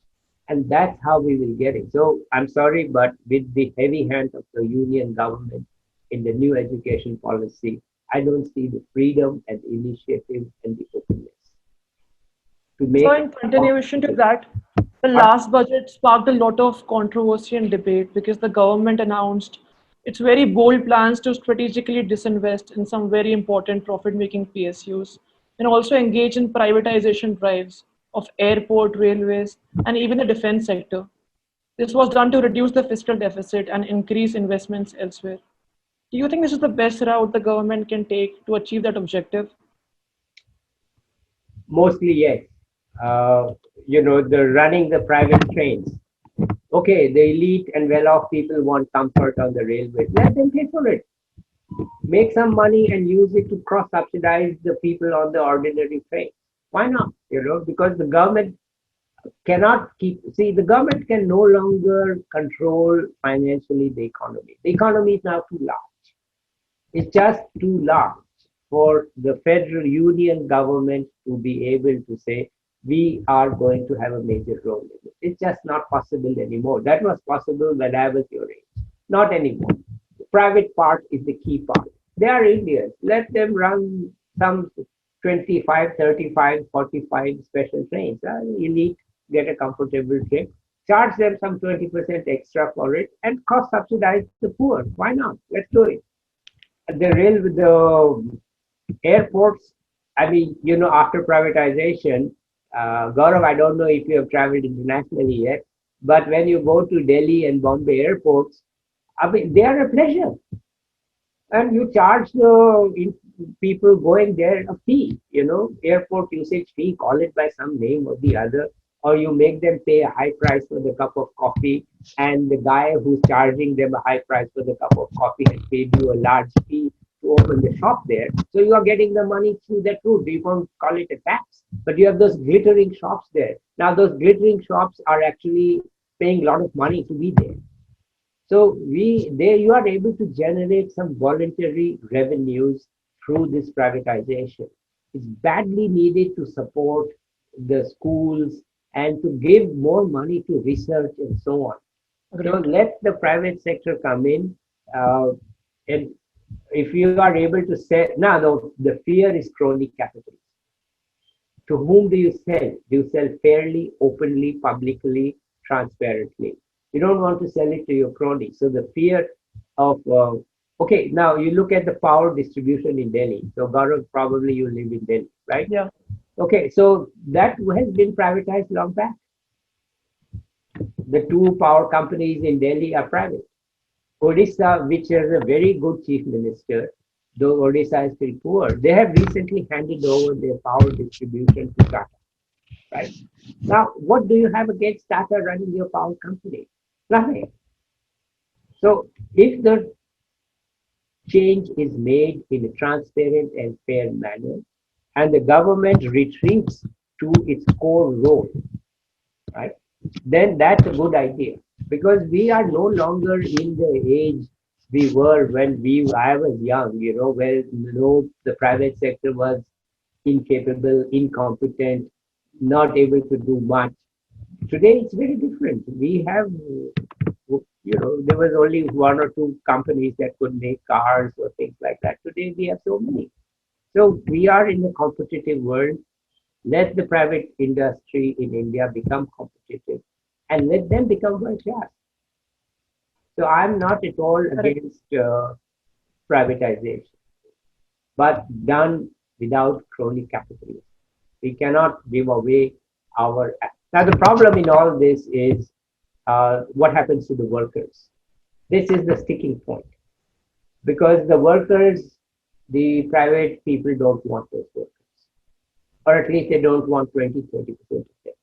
And that's how we will get it. So I'm sorry, but with the heavy hand of the union government in the new education policy, I don't see the freedom and initiative and the openness to So, make in continuation to that, the what last budget sparked a lot of controversy and debate because the government announced its very bold plans to strategically disinvest in some very important profit making PSUs and also engage in privatization drives of airport, railways, and even the defense sector. This was done to reduce the fiscal deficit and increase investments elsewhere. Do you think this is the best route the government can take to achieve that objective? mostly yes. Uh, the running the private trains. Okay, the elite and well-off people want comfort on the railways. Let them pay for it. Make some money and use it to cross-subsidize the people on the ordinary train. Why not? Because the government cannot keep. See, the government can no longer control financially the economy. The economy is now too large. It's just too large for the federal union government to be able to say, we are going to have a major role in it. It's just not possible anymore. That was possible when I was your age. Not anymore. private part is the key part. They are Indians. Let them run some 25, 35, 45 special trains. Elite, get a comfortable trip. Charge them some 20% extra for it and cross subsidize the poor. Why not? Let's do it. The airports, I mean, after privatization, Gaurav, I don't know if you have traveled internationally yet, but when you go to Delhi and Bombay airports, I mean, they are a pleasure. And you charge the people going there a fee, airport usage fee, call it by some name or the other, or you make them pay a high price for the cup of coffee, and the guy who's charging them a high price for the cup of coffee has paid you a large fee to open the shop there. So you are getting the money through that route. You won't call it a tax, but you have those glittering shops there. Now those glittering shops are actually paying a lot of money to be there. So there you are able to generate some voluntary revenues through this privatization. It's badly needed to support the schools and to give more money to research and so on. So Agreed. let the private sector come in, uh, and if you are able to sell, now the fear is crony capitalism. To whom do you sell? Do you sell fairly, openly, publicly, transparently? You don't want to sell it to your crony. So the fear of, okay, now you look at the power distribution in Delhi. So Gaurav, probably you live in Delhi, right? Yeah. Okay, so that has been privatized long back. The two power companies in Delhi are private. Odisha, which has a very good chief minister, though Odisha is still poor, they have recently handed over their power distribution to Tata. Right? Now, what do you have against Tata running your power company? Nothing. So, if the change is made in a transparent and fair manner, and the government retreats to its core role, right? Then that's a good idea because we are no longer in the age we were when I was young, where the private sector was incapable, incompetent, not able to do much. Today it's very different. We have, there was only one or two companies that could make cars or things like that. Today we have so many. So we are in a competitive world. Let the private industry in India become competitive and let them become world class. So I'm not at all Correct. against privatization, but done without crony capitalism. We cannot give away our. Now, the problem in all this is what happens to the workers. This is the sticking point because the workers, the private people don't want those workers, or at least they don't want 20-30% of them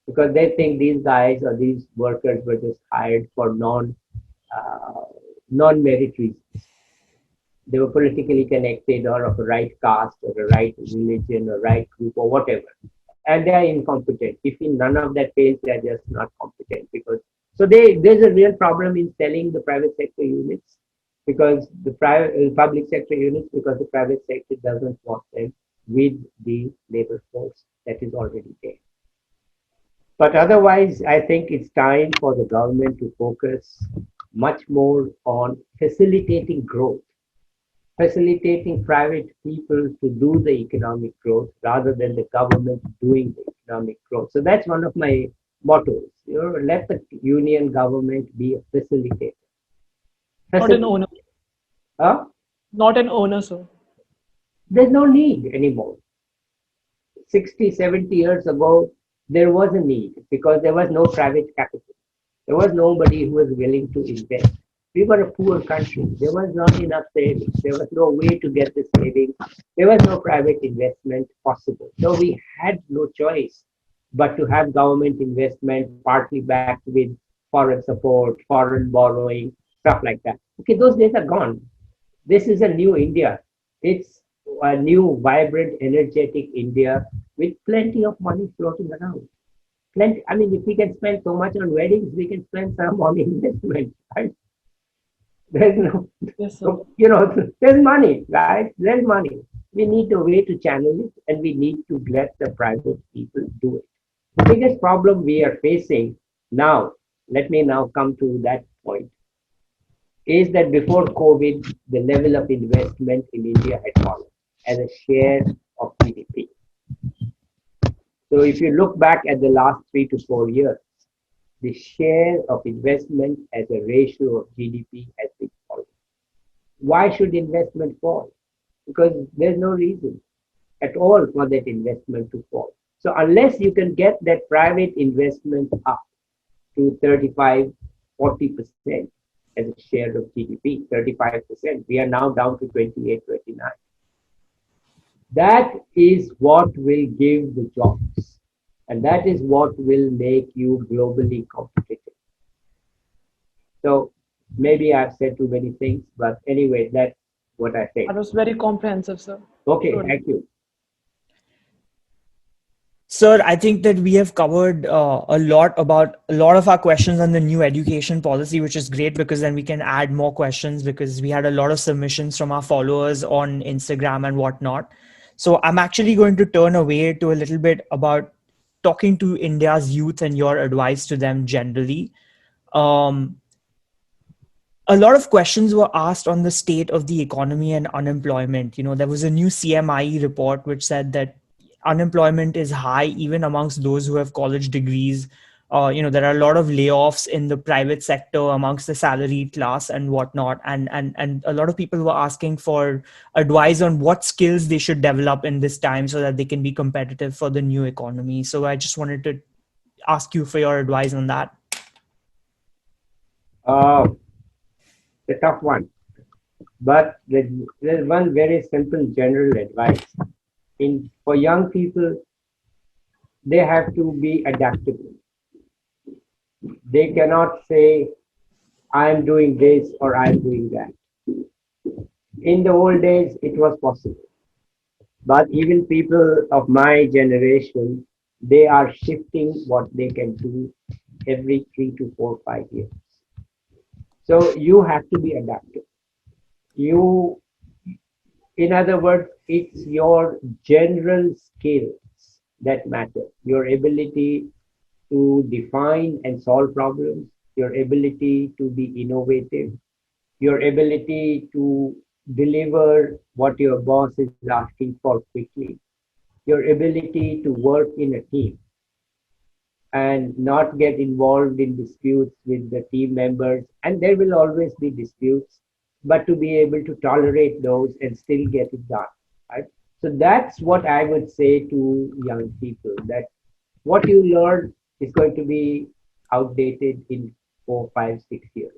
because they think these guys or these workers were just hired for uh, non-merit reasons. They were politically connected or of a right caste or a right religion or right group or whatever. And they are incompetent. If in none of that fails, they are just not competent because so there's a real problem in selling the private sector units because the private public sector units because the private sector doesn't want them with the labor force that is already there. But otherwise, I think it's time for the government to focus much more on facilitating growth, facilitating private people to do the economic growth rather than the government doing the economic growth. So that's one of my mottos. Let the union government be a facilitator. Not an owner. Facilitate. Huh? Not an owner, sir. There's no need anymore. 60, 70 years ago, there was a need because there was no private capital. There was nobody who was willing to invest. We were a poor country. There was not enough savings. There was no way to get the savings. There was no private investment possible. So we had no choice but to have government investment partly backed with foreign support, foreign borrowing, stuff like that. Okay, those days are gone. This is a new India. It's a new, vibrant, energetic India with plenty of money floating around. Plenty. I mean, if we can spend so much on weddings, we can spend some on investment, right? There's no, Yes, sir. so, there's money, right? There's money. We need a way to channel it, and we need to let the private people do it. The biggest problem we are facing now. Let me now come to that point. is that before COVID, the level of investment in India had fallen as a share of GDP. So if you look back at the last 3 to 4 years, the share of investment as a ratio of GDP has been falling. Why should investment fall? Because there's no reason at all for that investment to fall. So unless you can get that private investment up to 35, 40% as a share of GDP, 35%, we are now down to 28, 29. That is what will give the jobs. And that is what will make you globally competitive. So maybe I've said too many things, but anyway, that's what I That think. was very comprehensive, sir. Okay, Truly. thank you. Sir, I think that we have covered a lot about a lot of our questions on the new education policy, which is great because then we can add more questions because we had a lot of submissions from our followers on Instagram and whatnot. So I'm actually going to turn away to a little bit about talking to India's youth and your advice to them generally. Um, a lot of questions were asked on the state of the economy and unemployment. There was a new CMIE report which said that unemployment is high even amongst those who have college degrees. There are a lot of layoffs in the private sector amongst the salaried class and whatnot. And a lot of people were asking for advice on what skills they should develop in this time so that they can be competitive for the new economy. So I just wanted to ask you for your advice on that. Uh, it's a tough one, but there's one very simple general advice. For young people, they have to be adaptable. They cannot say, I'm doing this or I'm doing that. In the old days, it was possible. But even people of my generation, they are shifting what they can do every 3 to 4, 5 years. So you have to be adaptive. You, in other words, it's your general skills that matter. Your ability to define and solve problems, your ability to be innovative, your ability to deliver what your boss is asking for quickly, your ability to work in a team and not get involved in disputes with the team members. And there will always be disputes, but to be able to tolerate those and still get it done. Right? So that's what I would say to young people, that what you learn is going to be outdated in 4, 5, 6 years.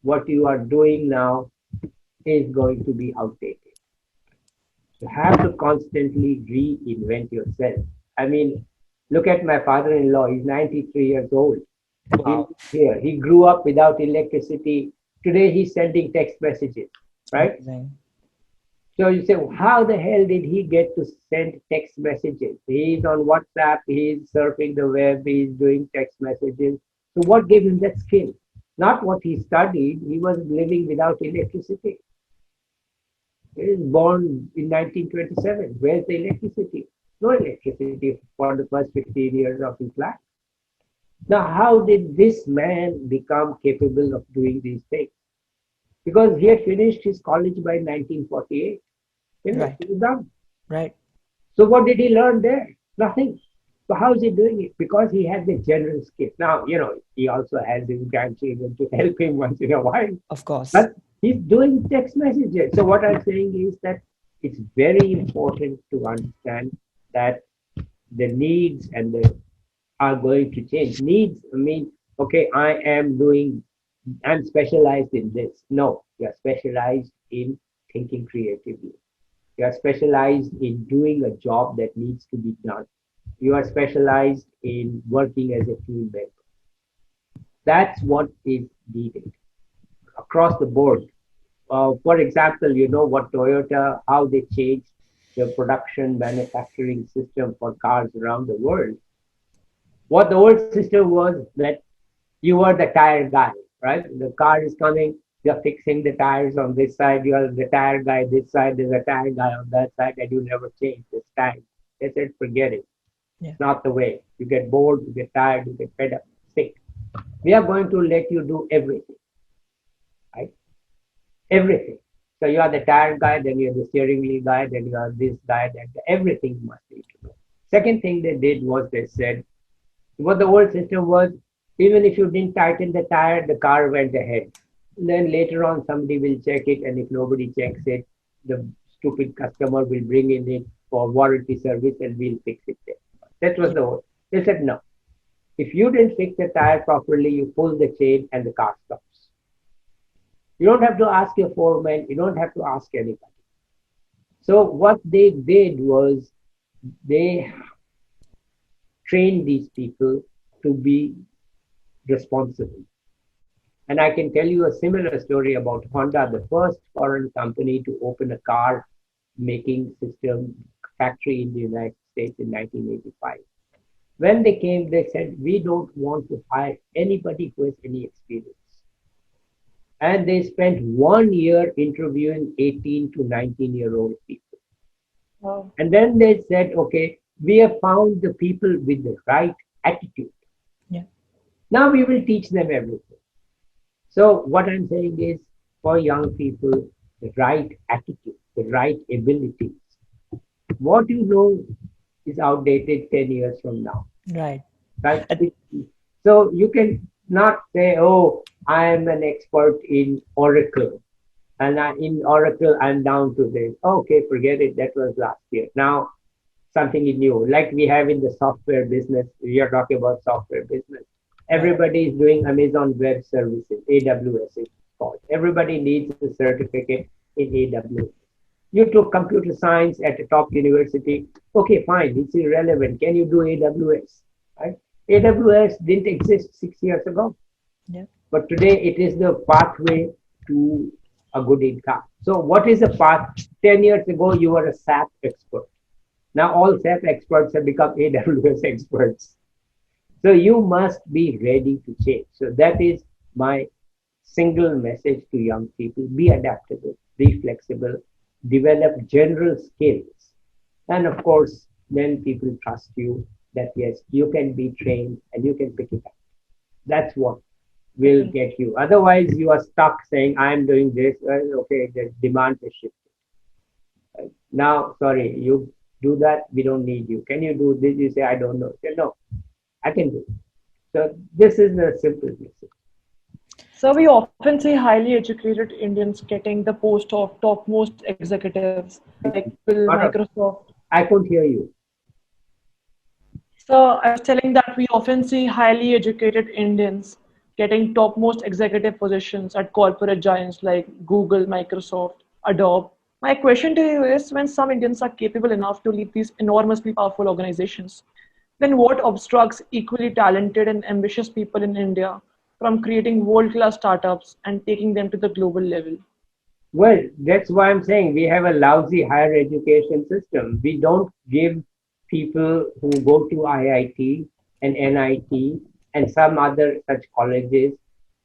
What you are doing now is going to be outdated. You have to constantly reinvent yourself. I mean, look at my father-in-law. He's 93 years old. He Wow. lives here. He grew up without electricity. Today he's sending text messages, right? Amazing. So you say, how the hell did he get to send text messages? He's on WhatsApp, he's surfing the web, he's doing text messages. So what gave him that skill? Not what he studied. He was living without electricity. He was born in 1927. Where's the electricity? No electricity for the first 15 years of his life. Now, how did this man become capable of doing these things? Because he had finished his college by 1948. Finished, Right. he was done. Right. So what did he learn there? Nothing. So how is he doing it? Because he had the general skill. Now, he also has his grandchildren to help him once in a while. Of course. But he's doing text messages. So what I'm saying is that it's very important to understand that the needs and the are going to change. Needs mean, okay, I'm specialized in this. No, you're specialized in thinking creatively. You are specialized in doing a job that needs to be done. You are specialized in working as a team member. That's what is needed across the board. For example, you know what Toyota, how they changed the production manufacturing system for cars around the world. What the old system was that you were the tire guy, right? The car is coming, you're fixing the tires on this side, you're the tire guy this side, there's a tire guy on that side, and you never change this time. They said, forget it. Yeah. It's not the way. You get bored, you get tired, you get fed up, sick. We are going to let you do everything, right? everything. So you are the tire guy, then you're the steering wheel guy, then you are this guy, that guy. Everything must need to know. Second thing they did was they said what the old system was, even if you didn't tighten the tire, the car went ahead. Then later on, somebody will check it, and if nobody checks it, the stupid customer will bring in it for warranty service and we'll fix it there. That was Yeah. the old. They said no. If you didn't fix the tire properly, you pull the chain and the car stops. You don't have to ask your foreman, you don't have to ask anybody. So what they did was they trained these people to be responsible. And I can tell you a similar story about Honda, the first foreign company to open a car making system factory in the United States in 1985. When they came, they said, we don't want to hire anybody who has any experience. And they spent 1 year interviewing 18 to 19-year-old people. Wow. And then they said, okay, we have found the people with the right attitude. Yeah. Now we will teach them everything. So what I'm saying is for young people, the right attitude, the right abilities. What you know is outdated 10 years from now. Right. Right? Uh, So you can not say, oh, I am an expert in Oracle. And in Oracle, I'm down to this. Okay, forget it. That was last year. Now something is new. Like we have in the software business, we are talking about software business. right. Everybody is doing Amazon Web Services, AWS is called. Everybody needs a certificate in AWS. You took computer science at a top university. Okay, fine, it's irrelevant. Can you do AWS? Right? AWS didn't exist 6 years ago, Yeah. but today it is the pathway to a good income. So, what is the path? 10 years ago, you were a SAP expert. Now, all SAP experts have become AWS experts. So, you must be ready to change. So, that is my single message to young people: be adaptable, be flexible, develop general skills. And of course, then people trust you that yes, you can be trained and you can pick it up. That's what will get you. Otherwise, you are stuck saying, I'm doing this. Well, okay, the demand is shifted. Right? Now, sorry, you do that, we don't need you. Can you do this? You say, I don't know. Say, no, I can do it. So, this is the simple message. So we often see highly educated Indians getting the post of topmost executives like Google, Not a, Microsoft. I couldn't hear you. So I was telling that we often see highly educated Indians getting topmost executive positions at corporate giants like Google, Microsoft, Adobe. My question to you is, when some Indians are capable enough to lead these enormously powerful organizations, then what obstructs equally talented and ambitious people in India from creating world-class startups and taking them to the global level? Well, that's why I'm saying we have a lousy higher education system. We don't give people who go to IIT and NIT and some other such colleges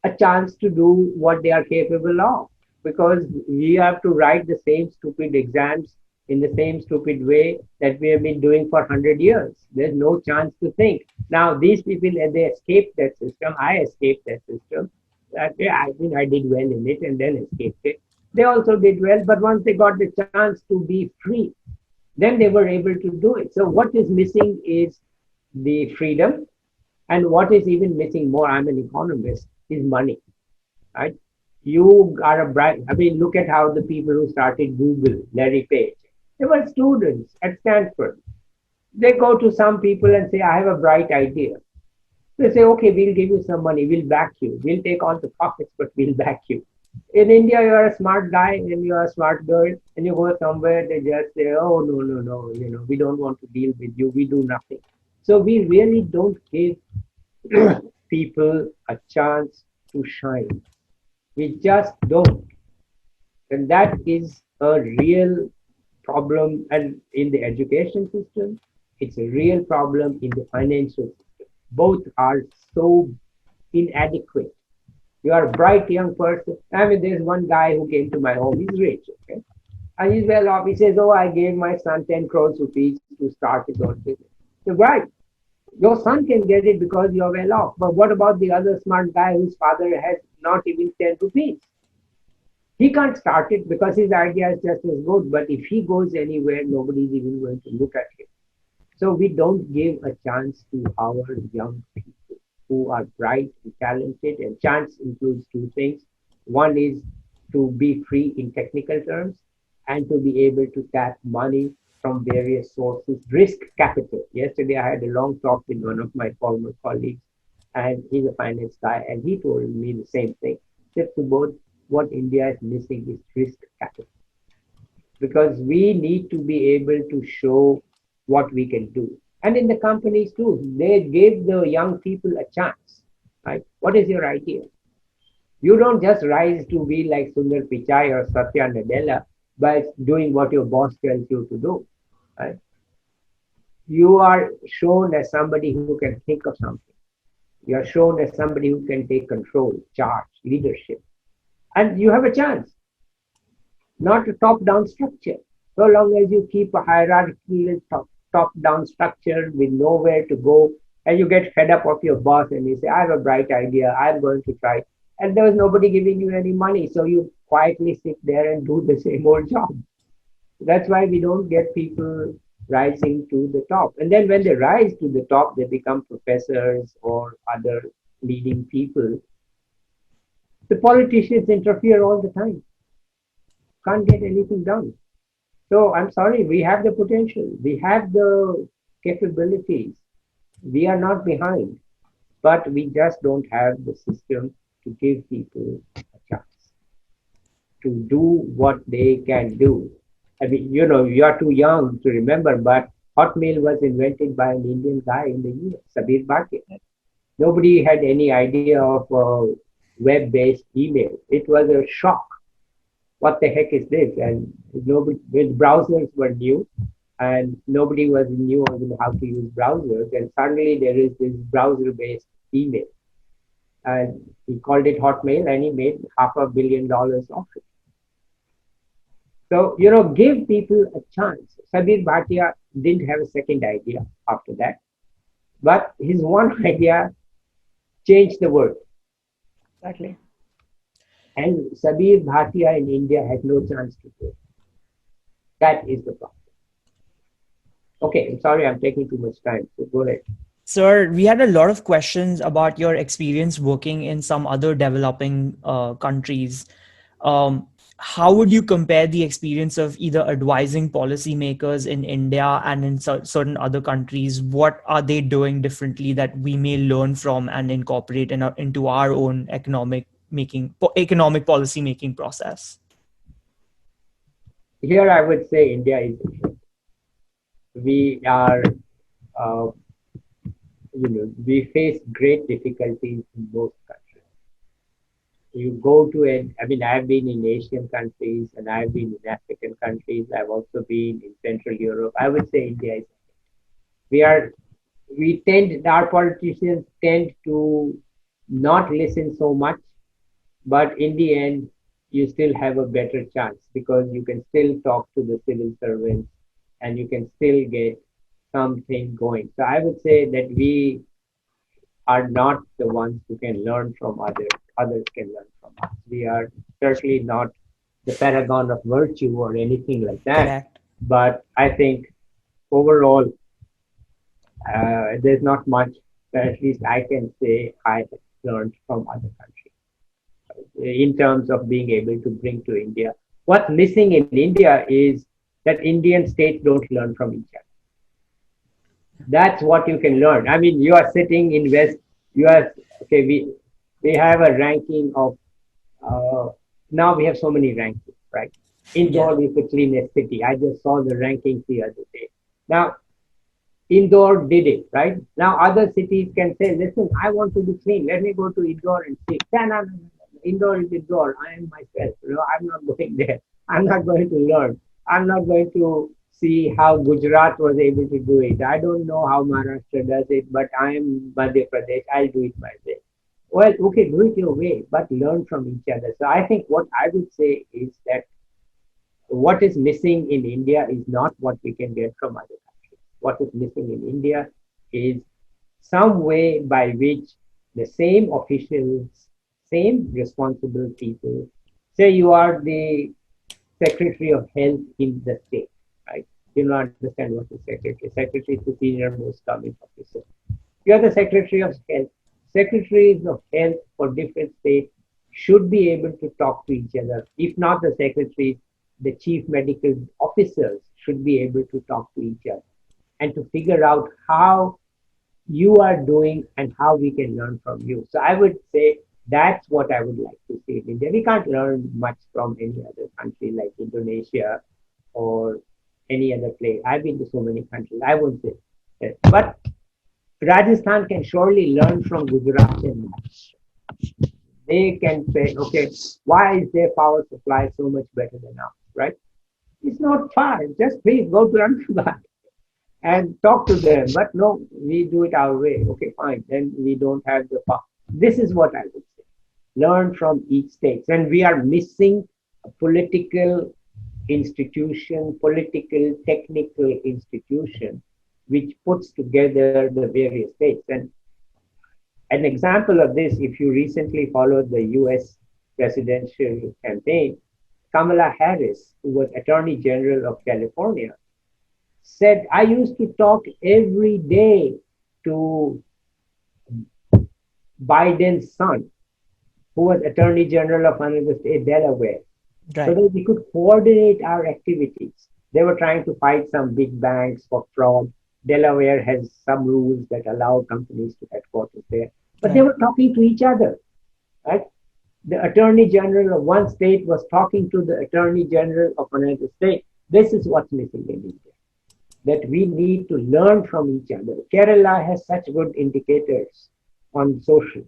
a chance to do what they are capable of, because we have to write the same stupid exams in the same stupid way that we have been doing for 100 years. There's no chance to think. Now, these people, they escaped that system. I escaped that system. Yeah, I think I did well in it and then escaped it. They also did well, but once they got the chance to be free, then they were able to do it. So what is missing is the freedom, and what is even missing more, I'm an economist, is money, right? You are a bright, I mean, look at how the people who started Google, Larry Page, they were students at Stanford. They go to some people and say, I have a bright idea. They say, okay, we'll give you some money, we'll back you, we'll take all the profits, but we'll back you. In India, you're a smart guy and you're a smart girl, and you go somewhere, they just say, oh, no, no, no, we don't want to deal with you, we do nothing. So we really don't give people a chance to shine. We just don't. And that is a real problem. And in the education system, it's a real problem in the financial system. Both are so inadequate. You are a bright young person. I mean, there's one guy who came to my home. He's rich, okay? And he's well off. He says, oh, I gave my son 10 crores rupees to start his own business. So, right. Your son can get it because you're well off. But what about the other smart guy whose father has not even 10 rupees? He can't start it because his idea is just as good. But if he goes anywhere, nobody's even going to look at him. So we don't give a chance to our young people who are bright and talented. And chance includes two things. One is to be free in technical terms and to be able to tap money from various sources, risk capital. Yesterday, I had a long talk with one of my former colleagues, and he's a finance guy, and he told me the same thing. He said, Subodh, what India is missing is risk capital because we need to be able to show what we can do. And in the companies too, they give the young people a chance. Right? What is your idea? You don't just rise to be like Sundar Pichai or Satya Nadella by doing what your boss tells you to do. Right? You are shown as somebody who can think of something. You are shown as somebody who can take control, charge, leadership. And you have a chance, not a top-down structure. So long as you keep a hierarchical top-down structure with nowhere to go, and you get fed up of your boss and you say, I have a bright idea, I'm going to try. And there was nobody giving you any money. So you quietly sit there and do the same old job. That's why we don't get people rising to the top. And then when they rise to the top, they become professors or other leading people. The politicians interfere all the time, can't get anything done. So I'm sorry, we have the potential, we have the capabilities, we are not behind, but we just don't have the system to give people a chance to do what they can do. I mean, you are too young to remember, but Hotmail was invented by an Indian guy in the US, Sabir Bhatia. Nobody had any idea of web-based email. It was a shock. What the heck is this? And nobody, when browsers were new, and nobody was knew how to use browsers, and suddenly there is this browser-based email, and he called it Hotmail, and he made $500 million off it. So give people a chance. Sabir Bhatia didn't have a second idea after that, but his one idea changed the world. Exactly. And Sabir Bhatia in India had no chance to do it. That is the problem. Okay, I'm sorry, I'm taking too much time. So go ahead. Sir, we had a lot of questions about your experience working in some other developing countries. How would you compare the experience of either advising policymakers in India and in certain other countries? What are they doing differently that we may learn from and incorporate into our own economic policy making process? Here, I would say India is different. We are, uh, we face great difficulties in most countries. You go to I mean, I've been in Asian countries and I've been in African countries. I've also been in Central Europe. I would say India is, we are, our politicians tend to not listen so much, but in the end, you still have a better chance because you can still talk to the civil servants and you can still get something going. So I would say that we are not the ones who can learn from others. Others can learn from us. We are certainly not the paragon of virtue or anything like that. Correct. But I think overall, there's not much that at least I can say I have learned from other countries in terms of being able to bring to India. What's missing in India is that Indian states don't learn from each other. That's what you can learn. I mean, you are sitting in West US. Okay, we have a ranking of now we have so many rankings, right? Yeah. Indore is the cleanest city. I just saw the rankings the other day. Now, Indore did it, right? Now other cities can say, listen, I want to be clean. Let me go to Indore and see. No, no, no, no. Indore is Indore. I am myself. I'm not going there. I'm not going to learn. I'm not going to see how Gujarat was able to do it. I don't know how Maharashtra does it, but I am Madhya Pradesh. I'll do it my way. Well, okay, do it your way, but learn from each other. So I think what I would say is that what is missing in India is not what we can get from other countries. What is missing in India is some way by which the same officials, same responsible people Say you are the Secretary of Health in the state, right? You don't understand what is secretary. Secretary is the senior most government officer. You are the Secretary of Health. Secretaries of Health for different states should be able to talk to each other. If not the secretaries, the chief medical officers should be able to talk to each other and to figure out how you are doing and how we can learn from you. So I would say that's what I would like to see in India. We can't learn much from any other country like Indonesia or any other place. I've been to so many countries. I won't say that. But Rajasthan can surely learn from Gujarat and Maharashtra. They can say, okay, why is their power supply so much better than ours, right? It's not far. Just please go to Ahmedabad and talk to them. But no, we do it our way. Okay, fine. Then we don't have the power. This is what I would say. Learn from each state. And we are missing a political institution, political, technical institution, which puts together the various states. And an example of this, if you recently followed the US presidential campaign, Kamala Harris, who was Attorney General of California, said, I used to talk every day to Biden's son, who was Attorney General of another state, Delaware, so Right. that we could coordinate our activities. They were trying to fight some big banks for fraud. Delaware has some rules that allow companies to headquarters there, but they Right. were talking to each other, right? The Attorney General of one state was talking to the Attorney General of another state. This is what's missing in India, that we need to learn from each other. Kerala has such good indicators on social,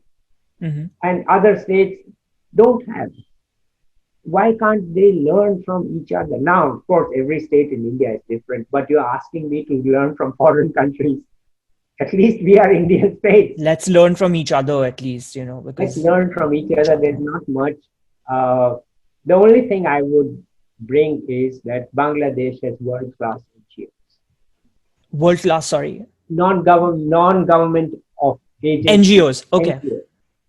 Hmm. and other states don't have. Why can't they learn from each other? Now, of course, every state in India is different, but you're asking me to learn from foreign countries. At least we are Indian states. Let's learn from each other at least, Let's because learn from each each other. other. There's not much. Uh, the only thing I would bring is that Bangladesh has world-class NGOs, World class, sorry. non-government of agencies, NGOs. Okay. NGOs.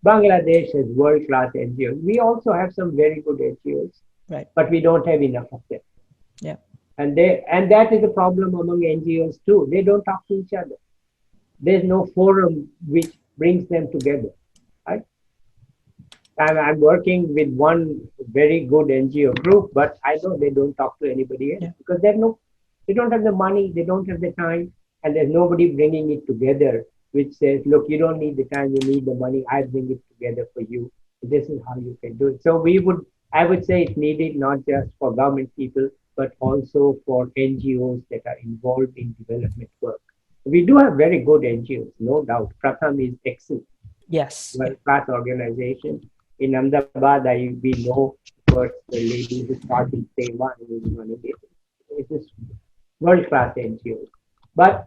Bangladesh has world-class NGOs. We also have some very good NGOs, Right. but we don't have enough of them. Yeah. And that is a problem among NGOs too. They don't talk to each other. There's no forum which brings them together. Right? I'm working with one very good NGO group, but I know they don't talk to anybody else Yeah. because they don't have the money, they don't have the time, and there's nobody bringing it together, which says, look, you don't need the time, you need the money. I bring it together for you. This is how you can do it. So I would say it's needed not just for government people, but also for NGOs that are involved in development work. We do have very good NGOs, no doubt. Pratham is excellent, Yes. Yeah. world-class organization. In Ahmedabad, we know, of course, the lady who started Seva who is running it. It is world-class NGOs. But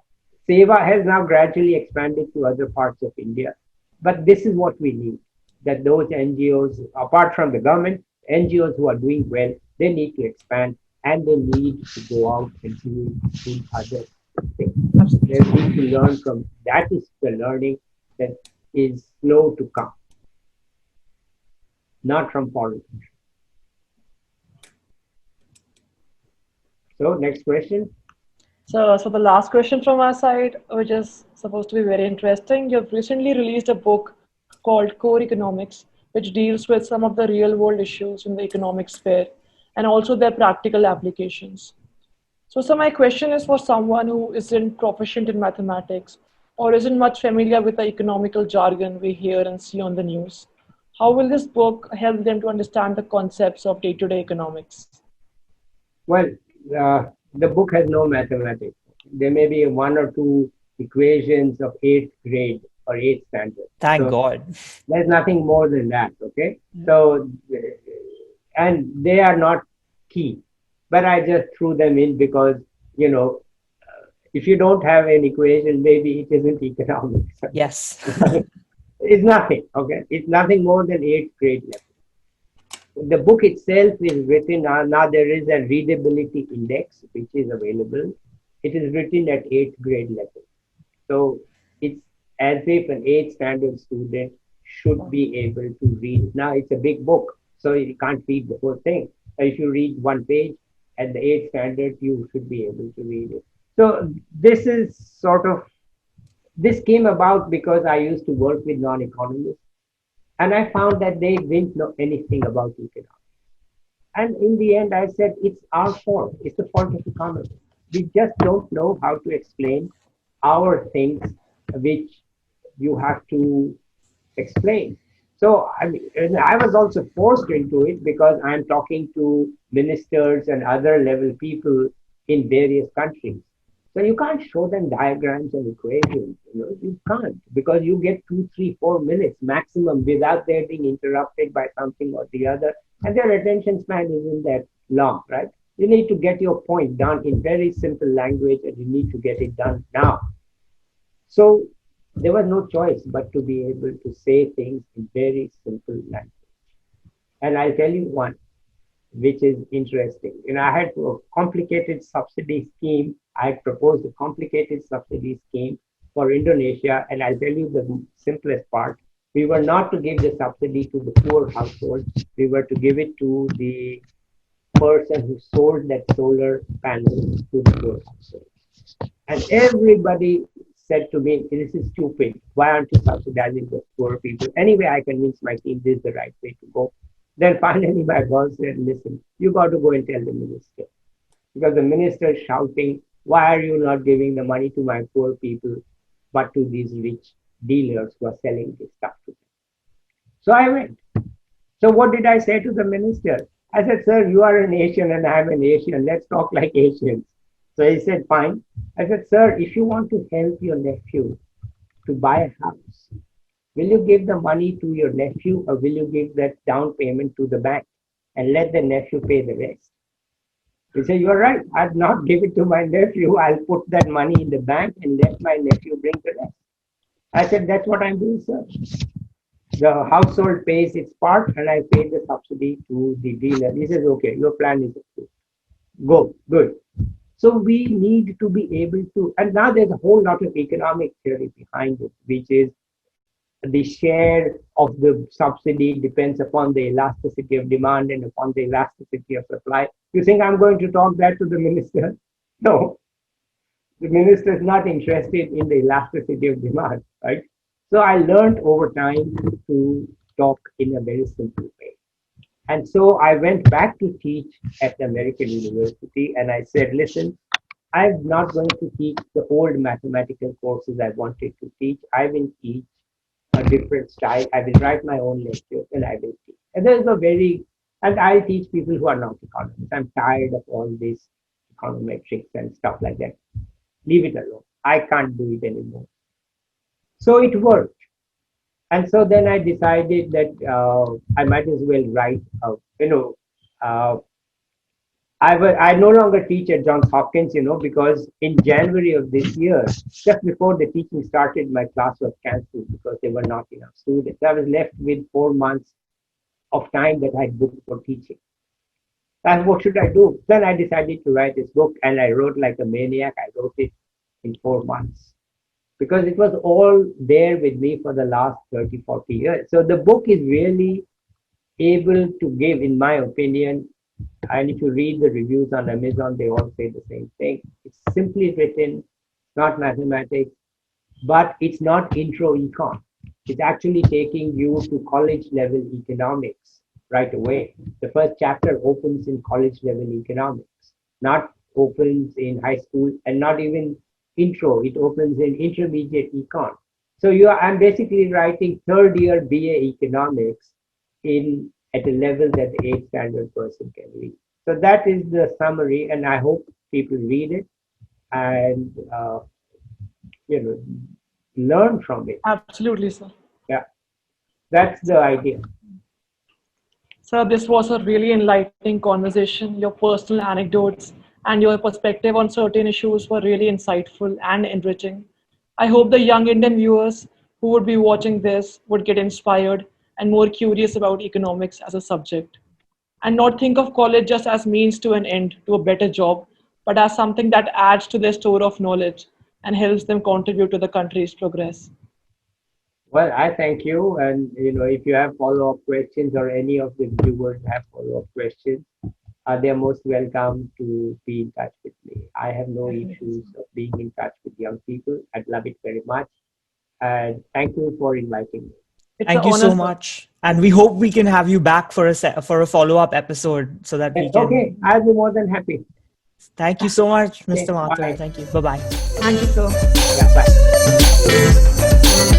Seva has now gradually expanded to other parts of India. But this is what we need, that those NGOs, apart from the government, NGOs who are doing well, they need to expand and they need to go out and do other things. They need to learn from, that is the learning that is slow to come, not from foreign countries. So next question. So the last question from our side, which is supposed to be very interesting. You've recently released a book called Core Economics, which deals with some of the real world issues in the economic sphere and also their practical applications. So my question is for someone who isn't proficient in mathematics or isn't much familiar with the economical jargon we hear and see on the news. How will this book help them to understand the concepts of day-to-day economics? Well, the book has no mathematics. There may be one or two equations of eighth grade or eighth standard. Thank So God. there's nothing more than that. Okay. Yeah. So, and they are not key, but I just threw them in because, you know, if you don't have an equation, maybe it isn't economics. Yes. It's nothing. Okay. It's nothing more than eighth grade level. The book itself is written, now there is a readability index which is available. It is written at eighth grade level. So it's as if an eighth standard student should be able to read. Now it's a big book. So you can't read the whole thing. If you read one page at the 8th standard, you should be able to read it. So this is sort of, this came about because I used to work with non-economists, and I found that they didn't know anything about economics. And in the end, I said, it's our fault. It's the fault of economists. We just don't know how to explain our things, which you have to explain. So I mean, and I was also forced into it because I'm talking to ministers and other level people in various countries. So you can't show them diagrams and equations. You can't, because you get 2, 3, 4 minutes maximum without their being interrupted by something or the other, and their attention span isn't that long, right? You need to get your point done in very simple language, and you need to get it done now. So there was no choice but to be able to say things in very simple language. And I'll tell you one, which is interesting. I had a complicated subsidy scheme. I proposed a complicated subsidy scheme for Indonesia, and I'll tell you the simplest part. We were not to give the subsidy to the poor household. We were to give it to the person who sold that solar panel to the poor household. And everybody said to me, this is stupid. Why aren't you subsidizing the poor people? Anyway, I convinced my team this is the right way to go. Then finally, my boss said, listen, you got to go and tell the minister. Because the minister is shouting, why are you not giving the money to my poor people, but to these rich dealers who are selling this stuff to them? So I went. So what did I say to the minister? I said, sir, you are an Asian and I'm an Asian. Let's talk like Asians. So he said, fine. I said, sir, if you want to help your nephew to buy a house, will you give the money to your nephew, or will you give that down payment to the bank and let the nephew pay the rest? He said, you're right. I'll not give it to my nephew. I'll put that money in the bank and let my nephew bring the rest. I said, that's what I'm doing, sir. The household pays its part and I pay the subsidy to the dealer. He says, okay, your plan is approved. Go, good. So we need to be able to, and now there's a whole lot of economic theory behind it, which is the share of the subsidy depends upon the elasticity of demand and upon the elasticity of supply. You think I'm going to talk that to the minister? No, the minister is not interested in the elasticity of demand, right? So I learned over time to talk in a very simple way. And so I went back to teach at the American University, and I said, listen, I'm not going to teach the old mathematical courses I wanted to teach. I will teach a different style. I will write my own lectures and I will teach. And there's a very, and I'll teach people who are not economists. I'm tired of all this econometrics and stuff like that. Leave it alone. I can't do it anymore. So it worked. And so then I decided that I might as well write, uh, I no longer teach at Johns Hopkins, because in January of this year, just before the teaching started, my class was cancelled because there were not enough students. I was left with 4 months of time that I booked for teaching. And what should I do? Then I decided to write this book, and I wrote like a maniac. I wrote it in 4 months because it was all there with me for the last 30, 40 years. So the book is really able to give, in my opinion, and if you read the reviews on Amazon, they all say the same thing. It's simply written, not mathematics, but it's not intro econ. It's actually taking you to college level economics right away. The first chapter opens in college level economics, not opens in high school, and not even intro. It opens in intermediate econ. So I'm basically writing third year BA economics in at a level that the 8th standard person can read. So that is the summary, and I hope people read it and learn from it. Absolutely, sir. Yeah, that's the idea. Sir, this was a really enlightening conversation. Your personal anecdotes and your perspective on certain issues were really insightful and enriching. I hope the young Indian viewers who would be watching this would get inspired and more curious about economics as a subject, and not think of college just as means to an end to a better job, but as something that adds to their store of knowledge and helps them contribute to the country's progress. Well, I thank you. And, if you have follow-up questions or any of the viewers have follow-up questions, they're most welcome to be in touch with me. I have no Definitely, issues sir. of being in touch with young people. I'd love it very much. And thank you for inviting me. It's an Thank you honor, so sir. much. And we hope we can have you back for for a follow-up episode so that we Okay, can. I'll be more than happy. Thank you so much, Okay, Mr. Mathur. bye. Thank you. Bye bye. Thank you, sir. Yeah, bye.